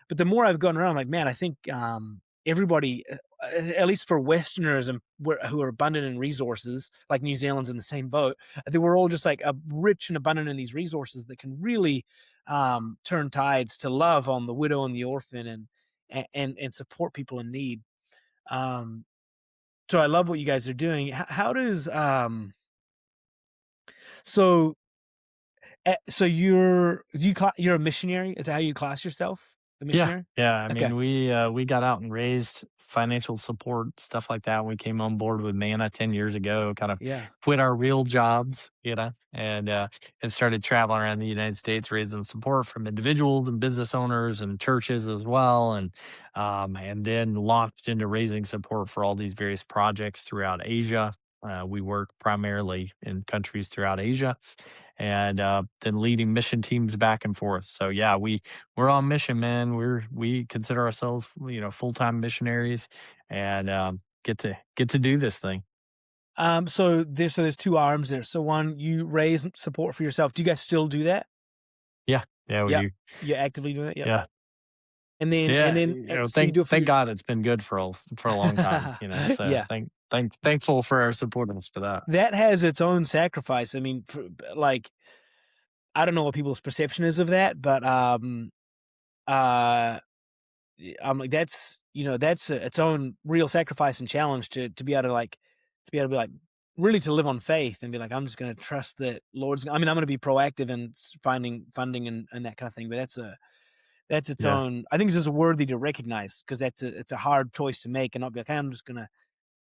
But the more I've gone around, I'm like, man, I think everybody, at least for Westerners and who are abundant in resources, like New Zealand's in the same boat. I think we're all just like rich and abundant in these resources that can really turn tides to love on the widow and the orphan, and support people in need. Um, so I love what you guys are doing. How does so so you're a missionary? Is that how you class yourself? the Yeah, missionary? yeah. I Okay. mean, we got out and raised financial support, stuff like that. We came on board with Manna 10 years ago, kind of Yeah. quit our real jobs, and started traveling around the United States, raising support from individuals and business owners and churches as well, and then launched into raising support for all these various projects throughout Asia. We work primarily in countries throughout Asia, and then leading mission teams back and forth. So yeah, we're on mission, man. We consider ourselves, full-time missionaries, and get to do this thing. So there's two arms there. So one, you raise support for yourself. Do you guys still do that? Yeah, yeah, we Yep. do. You actively do that? Yep. Yeah, And yeah. then so you Thank do it for thank your God it's been good for a long time. So yeah. thankful for our supporters for that. That has its own sacrifice. I mean, like, I don't know what people's perception is of that, but uh I'm like, that's, that's its own real sacrifice and challenge to be able to like to be able to be like really to live on faith and be like, I'm just going to trust that Lord's. I mean, I'm going to be proactive in finding funding and that kind of thing. But that's its Yeah, own. I think it's just worthy to recognize because it's a hard choice to make and not be like, "Hey, I'm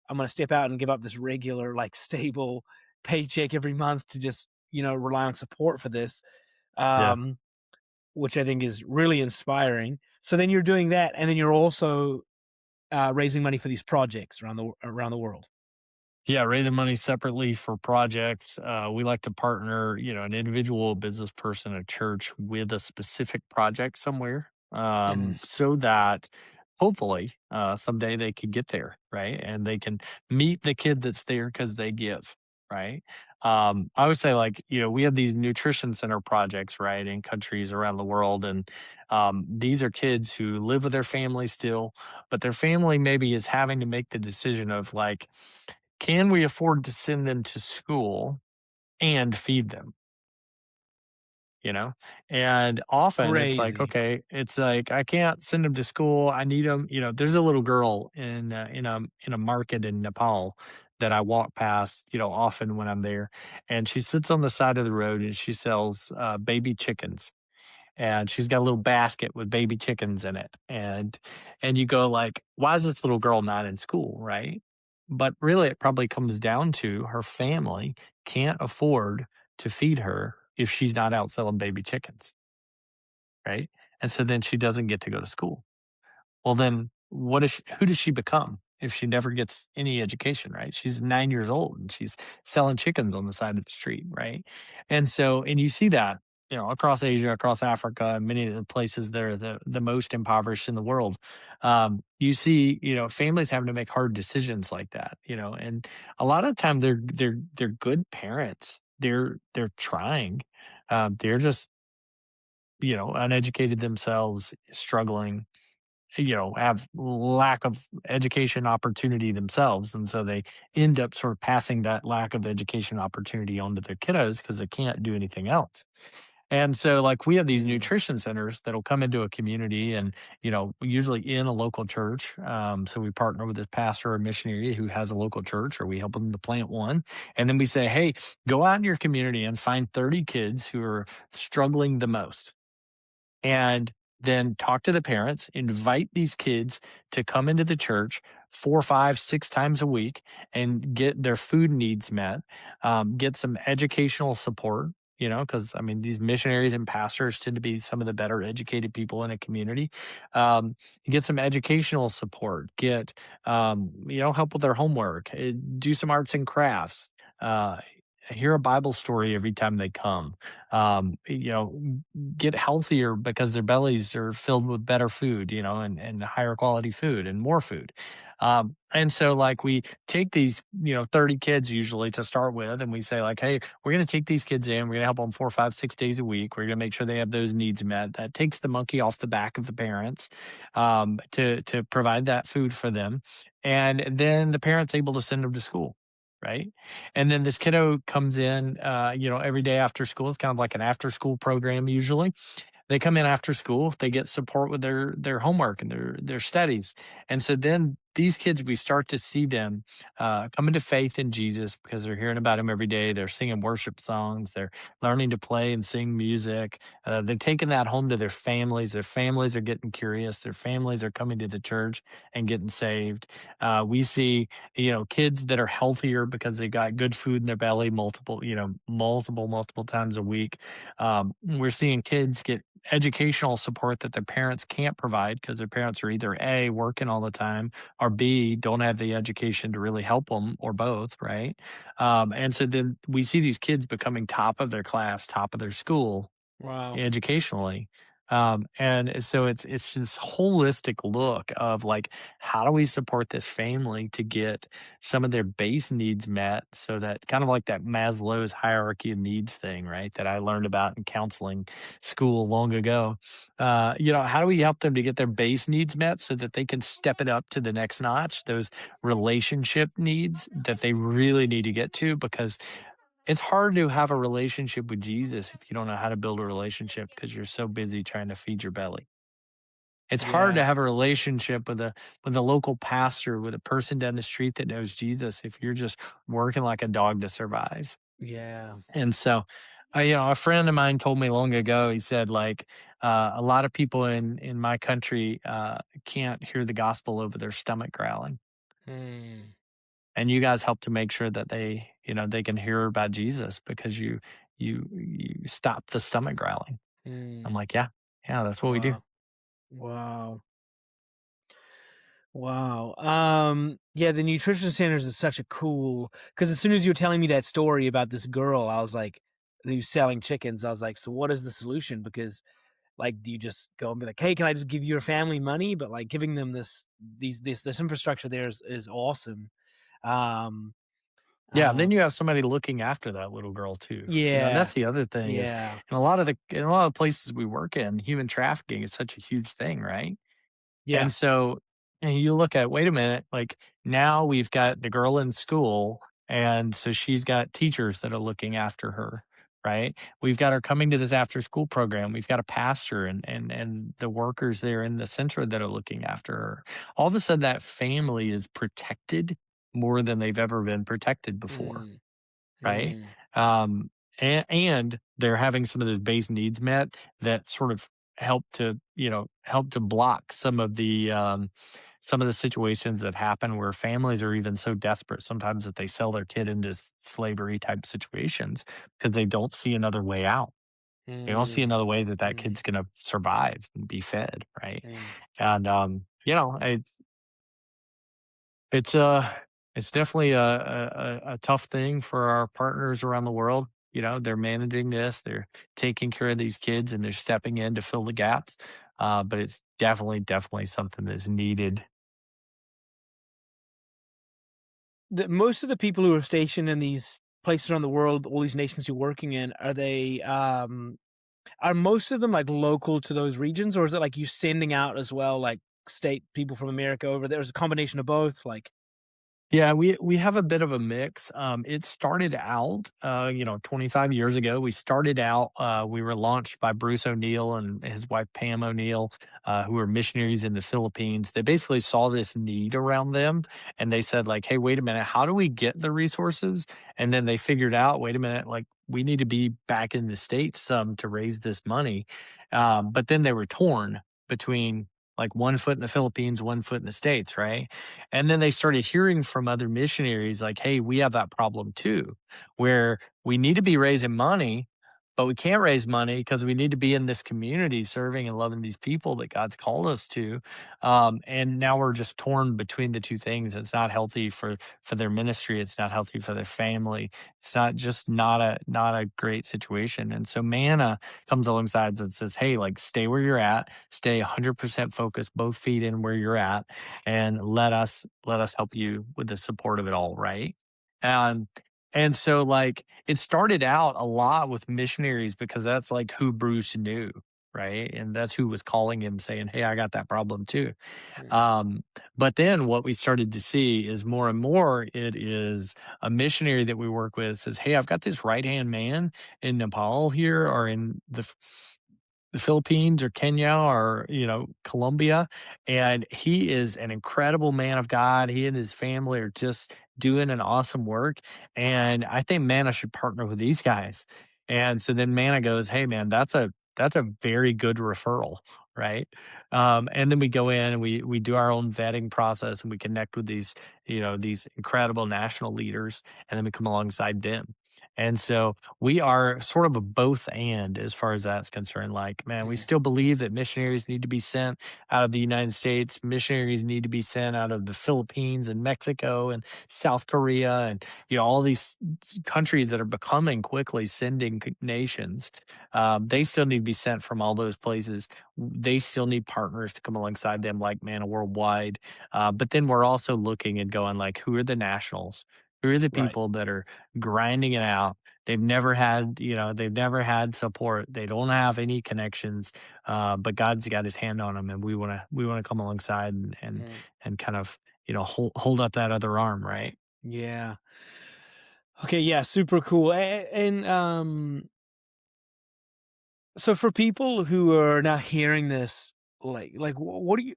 gonna step out and give up this regular like stable paycheck every month to just rely on support for this." yeah. Um, which I think is really inspiring. So then you're doing that, and then you're also raising money for these projects around the world. Yeah, raising money separately for projects. We like to partner, an individual business person, a church with a specific project somewhere, Mhm. so that hopefully someday they could get there, right? And they can meet the kid that's there because they give, right? I would say, like, we have these nutrition center projects, right, in countries around the world. And these are kids who live with their family still, but their family maybe is having to make the decision of, like, can we afford to send them to school and feed them? You know? And often it's like, Crazy. okay, it's like, I can't send them to school. I need them. There's a little girl in a market in Nepal that I walk past, often when I'm there. And she sits on the side of the road and she sells baby chickens, and she's got a little basket with baby chickens in it. And you go, like, why is this little girl not in school, right? But really it probably comes down to her family can't afford to feed her if she's not out selling baby chickens, right? And so then she doesn't get to go to school. Well, then who does she become if she never gets any education, right? She's 9 years old and she's selling chickens on the side of the street, right? And you see that, across Asia, across Africa, and many of the places that are the most impoverished in the world. You see, families having to make hard decisions like that, and a lot of the time they're good parents. They're trying. They're just, uneducated themselves, struggling, have lack of education opportunity themselves. And so they end up sort of passing that lack of education opportunity onto their kiddos because they can't do anything else. And so, like, we have these Mm. nutrition centers that'll come into a community and, usually in a local church. So we partner with this pastor or missionary who has a local church, or we help them to plant one. And then we say, hey, go out in your community and find 30 kids who are struggling the most, and then talk to the parents, invite these kids to come into the church 4, 5, 6 times a week and get their food needs met, get some educational support, because I mean, these missionaries and pastors tend to be some of the better educated people in a community. Um, get some educational support, help with their homework, do some arts and crafts. Hear a Bible story every time they come. Um, you know, get healthier because their bellies are filled with better food, and higher quality food and more food. And so, like, we take these, 30 kids usually to start with, and we say, like, hey, we're going to take these kids in, we're going to help them 4, 5, 6 days a week. We're going to make sure they have those needs met. That takes the monkey off the back of the parents, to provide that food for them. And then the parents able to send them to school. Right. And then this kiddo comes in, every day after school. It's kind of like an after school program usually. They come in after school, they get support with their homework and their studies. And so then these kids, we start to see them coming to faith in Jesus because they're hearing about him every day. They're singing worship songs. They're learning to play and sing music. They're taking that home to their families. Their families are getting curious. Their families are coming to the church and getting saved. We see, kids that are healthier because they got good food in their belly multiple times a week. We're seeing kids get educational support that their parents can't provide because their parents are either A, working all the time, or B, don't have the education to really help them, or both, right? And so then we see these kids becoming top of their class, top of their school, Wow. educationally. And so it's this holistic look of like, how do we support this family to get some of their base needs met, so that kind of like that Maslow's hierarchy of needs thing, right? That I learned about in counseling school long ago. How do we help them to get their base needs met so that they can step it up to the next notch? Those relationship needs that they really need to get to, because it's hard to have a relationship with Jesus if you don't know how to build a relationship because you're so busy trying to feed your belly. It's hard Yeah. to have a relationship with a local pastor, with a person down the street that knows Jesus if you're just working like a dog to survive. Yeah. And so, a friend of mine told me long ago, he said, like, a lot of people in my country can't hear the gospel over their stomach growling. Mm. And you guys help to make sure that they can hear about Jesus because you stop the stomach growling. I'm Mm. like, yeah, yeah, that's what we do. Wow. Wow. Wow. Yeah, the nutrition centers is such a cool, because as soon as you were telling me that story about this girl, I was like, who's selling chickens. I was like, so what is the solution? Because like, do you just go and be like, hey, can I just give your family money? But like giving them this infrastructure there is awesome. Um, Yeah, and uh, then you have somebody looking after that little girl too. And yeah, that's the other thing is yeah, in a lot of places we work in, human trafficking is such a huge thing, right? yeah. And so, you look at, wait a minute, like now we've got the girl in school, and so she's got teachers that are looking after her, right? We've got her coming to this after school program. We've got a pastor and the workers there in the center that are looking after her. All of a sudden, that family is protected more than they've ever been protected before, Mm, right? mm, And they're having some of those base needs met that sort of help to block some of the situations that happen where families are even so desperate sometimes that they sell their kid into slavery type situations because they don't see another way out. They don't see mm, another way that that mm, kid's going to survive and be fed, right? mm. And it's it's definitely a tough thing for our partners around the world. They're managing this, they're taking care of these kids, and they're stepping in to fill the gaps. But it's definitely something that's needed. Most of the people who are stationed in these places around the world, all these nations you're working in, are most of them like local to those regions, or is it like you sending out as well, like state people from America over there? Is a combination of both? Like, Yeah, we have a bit of a mix. It started out, 25 years ago. We started out. We were launched by Bruce O'Neill and his wife Pam O'Neill, who were missionaries in the Philippines. They basically saw this need around them, and they said, like, "Hey, wait a minute, how do we get the resources?" And then they figured out, wait a minute, like we need to be back in the states some to raise this money. But then they were torn between like one foot in the Philippines, one foot in the states, right? And then they started hearing from other missionaries like, hey, we have that problem too, where we need to be raising money, but we can't raise money because we need to be in this community serving and loving these people that God's called us to. And now we're just torn between the two things. It's not healthy for their ministry. It's not healthy for their family. It's not a great situation. And so Manna comes alongside and says, hey, like stay where you're at, stay 100% focused, both feet in where you're at, and let us help you with the support of it all, right? And and so like it started out a lot with missionaries because that's like who Bruce knew, right? And that's who was calling him saying, "Hey, I got that problem too." mm, Um, but then what we started to see is more and more it is a missionary that we work with says, "Hey, I've got this right hand man in Nepal here or in the Philippines or Kenya or, Colombia. And he is an incredible man of God. He and his family are just doing an awesome work. And I think Manna should partner with these guys. And so then Manna goes, hey man, that's a very good referral, right? And then we go in and we do our own vetting process and we connect with these incredible national leaders, and then we come alongside them. And so we are sort of a both and as far as that's concerned. Like, man, we Mm, still believe that missionaries need to be sent out of the United States. Missionaries need to be sent out of the Philippines and Mexico and South Korea and all these countries that are becoming quickly sending nations. They still need to be sent from all those places. They still need partners to come alongside them, like MANNA Worldwide. But then we're also looking and going like, who are the nationals? Who are the right. people that are grinding it out? They've never had support. They don't have any connections, but God's got His hand on them, and we want to come alongside Mm, and kind of hold up that other arm, right? yeah. Okay, yeah, super cool. And so for people who are now hearing this, what do you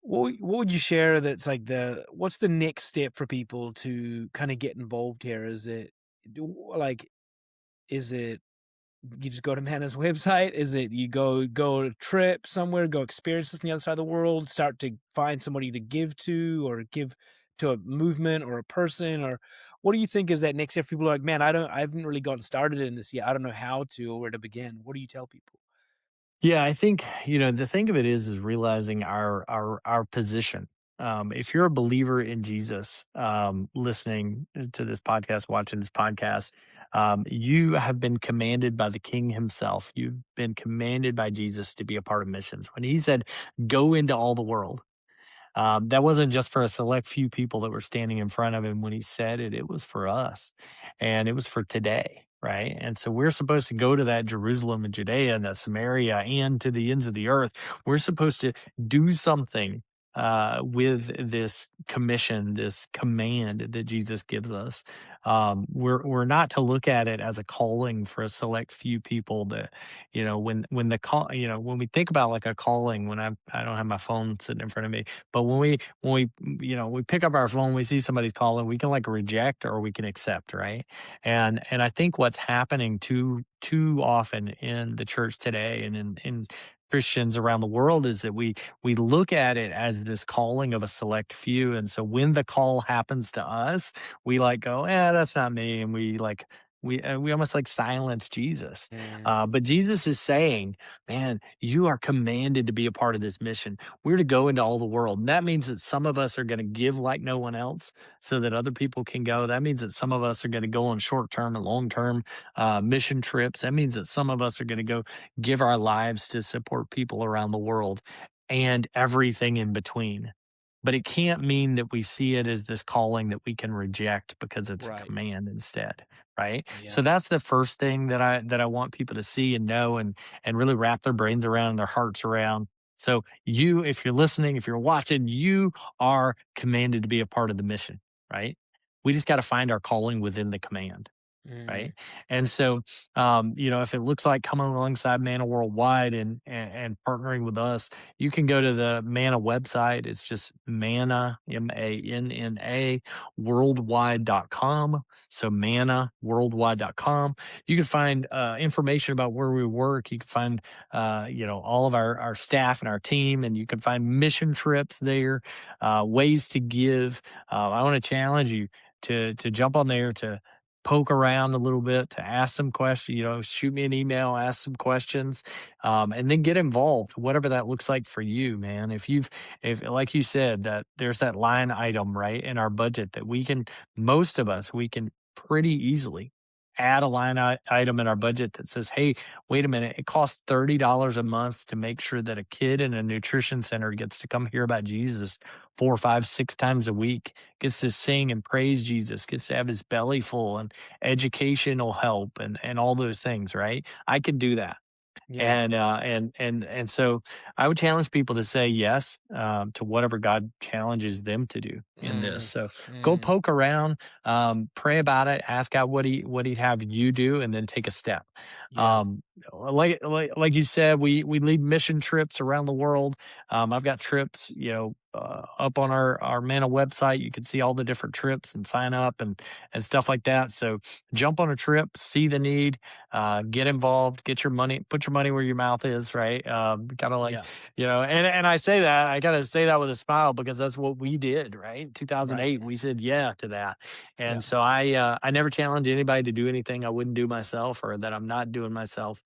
what would you share that's like what's the next step for people to kind of get involved here? Like is it you just go to Manna's website? Is it you go a trip somewhere, go experience this on the other side of the world, start to find somebody to give to or give to a movement or a person? Or what do you think is that next step for people who are like, man, I haven't really gotten started in this yet. I don't know how to or where to begin. What do you tell people? Yeah, I think, the thing of it is realizing our position. If you're a believer in Jesus, listening to this podcast, watching this podcast, you have been commanded by the King himself. You've been commanded by Jesus to be a part of missions. When he said, go into all the world, that wasn't just for a select few people that were standing in front of him when he said it. It was for us, and it was for today, right? And so we're supposed to go to that Jerusalem and Judea and that Samaria and to the ends of the earth. We're supposed to do something with this commission, this command that Jesus gives us. We're not to look at it as a calling for a select few people. That when the call, when we think about like a calling, when I don't have my phone sitting in front of me, but when we pick up our phone, we see somebody's calling, we can like reject or we can accept, right? And I think what's happening too often in the church today and in Christians around the world is that we look at it as this calling of a select few. And so when the call happens to us, we like go, that's not me. And we almost like silence Jesus. Mm, But Jesus is saying, man, you are commanded to be a part of this mission. We're to go into all the world. And that means that some of us are going to give like no one else so that other people can go. That means that some of us are going to go on short term and long term mission trips. That means that some of us are going to go give our lives to support people around the world and everything in between. But it can't mean that we see it as this calling that we can reject because it's a right. command instead, right? So Yeah. that's the first thing that I want people to see and know and really wrap their brains around, their hearts around. So you, if you're listening, if you're watching, you are commanded to be a part of the mission, right? We just got to find our calling within the command, Mm, right? And so, if it looks like coming alongside MANNA Worldwide and partnering with us, you can go to the MANNA website. It's just MANNA, MANNA, worldwide.com. So MANNAworldwide.com. You can find information about where we work. You can find, all of our staff and our team, and you can find mission trips there, ways to give. I want to challenge you to jump on there to poke around a little bit, to ask some questions, shoot me an email, ask some questions, and then get involved, whatever that looks like for you, man. If like you said, that there's that line item, right, in our budget that most of us, we can pretty easily add a line item in our budget that says, hey, wait a minute, it costs $30 a month to make sure that a kid in a nutrition center gets to come hear about Jesus 4, 5, 6 times a week, gets to sing and praise Jesus, gets to have his belly full and educational help and all those things, right? I could do that. Yeah. And so I would challenge people to say yes to whatever God challenges them to do in this. Mm, So go mm, poke around, pray about it, ask God what He'd have you do, and then take a step. yeah. Um, like you said, we lead mission trips around the world. I've got trips, up on our MANNA website. You can see all the different trips and sign up and stuff like that. So jump on a trip, see the need, get involved, get your money, put your money where your mouth is, right? Kind of like, Yeah. and I say that, I gotta say that with a smile because that's what we did, right? In Right. 2008, we said yeah to that. Yeah. And so I never challenge anybody to do anything I wouldn't do myself or that I'm not doing myself.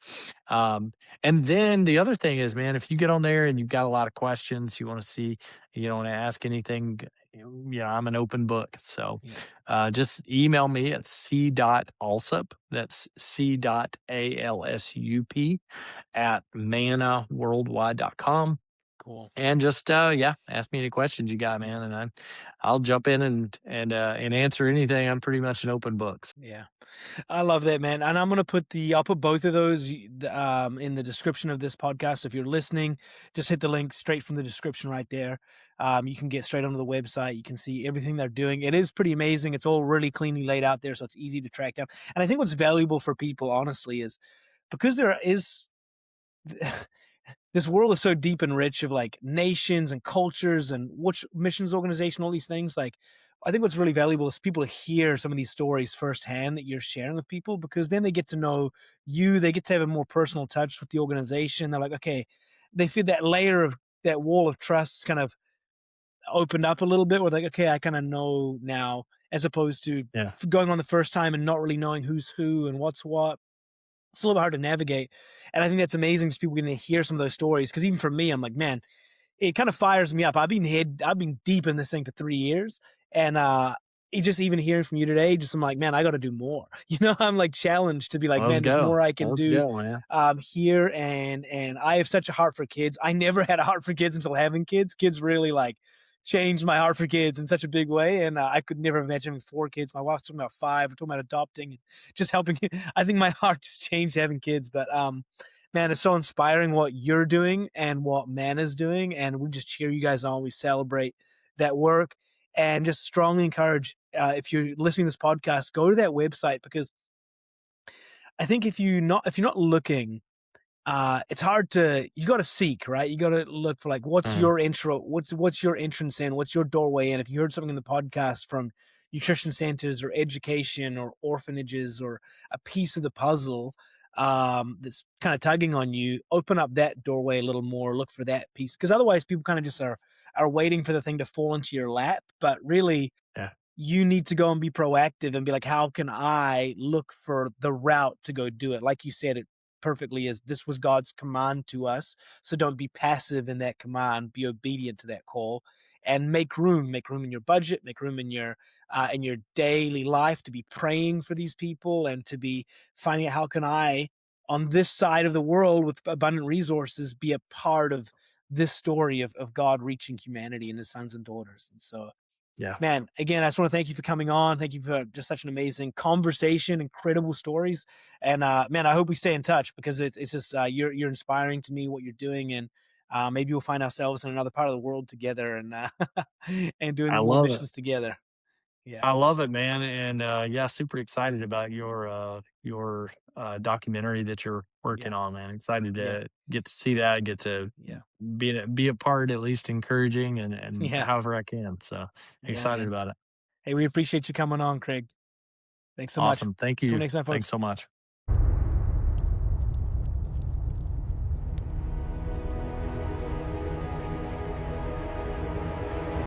Um, and then the other thing is, man, if you get on there and you've got a lot of questions, you want to see, you don't want to ask anything, I'm an open book. So Yeah. just email me at c.alsup. That's c.alsup at mannaworldwide.com. Cool. And just ask me any questions you got, Yeah. man, and I'll jump in and answer anything. I'm pretty much an open book. Yeah. I love that, man. And I'm gonna I'll put both of those in the description of this podcast. So if you're listening, just hit the link straight from the description right there. You can get straight onto the website. You can see everything they're doing. It is pretty amazing. It's all really cleanly laid out there, so it's easy to track down. And I think what's valuable for people, honestly, is because there is this world is so deep and rich of like nations and cultures and which missions organization, all these things. Like, I think what's really valuable is people to hear some of these stories firsthand that you're sharing with people because then they get to know you. They get to have a more personal touch with the organization. They're like, okay, they feel that layer of that wall of trust kind of opened up a little bit. Where like, okay, I kind of know now, as opposed to Yeah. going on the first time and not really knowing who's who and what's what. It's a little bit hard to navigate. And I think that's amazing just people getting to hear some of those stories. Cause even for me, I'm like, man, it kind of fires me up. I've been deep in this thing for 3 years. And it just even hearing from you today, just I'm like, man, I got to do more. I'm like challenged to be like, Let's man, there's go. more I can Let's do go, man. here. And I have such a heart for kids. I never had a heart for kids until having kids. Kids really like changed my heart for kids in such a big way. And I could never imagine having 4 kids. My wife's talking about 5. We're talking about adopting and just helping. I think my heart just changed having kids. But man, it's so inspiring what you're doing and what MANNA's doing. And we just cheer you guys on. We celebrate that work and just strongly encourage if you're listening to this podcast, go to that website because I think if you're not looking, it's hard to you got to seek, right? You got to look for like what's Mhm. your intro, what's your entrance in, what's your doorway in. If you heard something in the podcast from nutrition centers or education or orphanages or a piece of the puzzle that's kind of tugging on you, open up that doorway a little more. Look for that piece because otherwise, people kind of just are waiting for the thing to fall into your lap. But really, Yeah. you need to go and be proactive and be like, how can I look for the route to go do it? Like you said it perfectly, is this was God's command to us. So don't be passive in that command, be obedient to that call and make room in your budget, make room in your daily life to be praying for these people and to be finding out how can I on this side of the world with abundant resources be a part of this story of God reaching humanity and his sons and daughters. And so Yeah. man, again, I just want to thank you for coming on. Thank you for just such an amazing conversation, incredible stories, and man, I hope we stay in touch because it's just you're inspiring to me what you're doing, and maybe we'll find ourselves in another part of the world together and and I doing more love it. missions together. Yeah, I love it, man, and, yeah, super excited about your documentary that you're working yeah, on, man. Excited yeah, to get to see that, get to yeah, be a part, at least encouraging and yeah, however I can, so yeah, excited man. about it. Hey, we appreciate you coming on, Craig. Thanks so much. Awesome. Thank Till you. next time, Thanks folks. so much.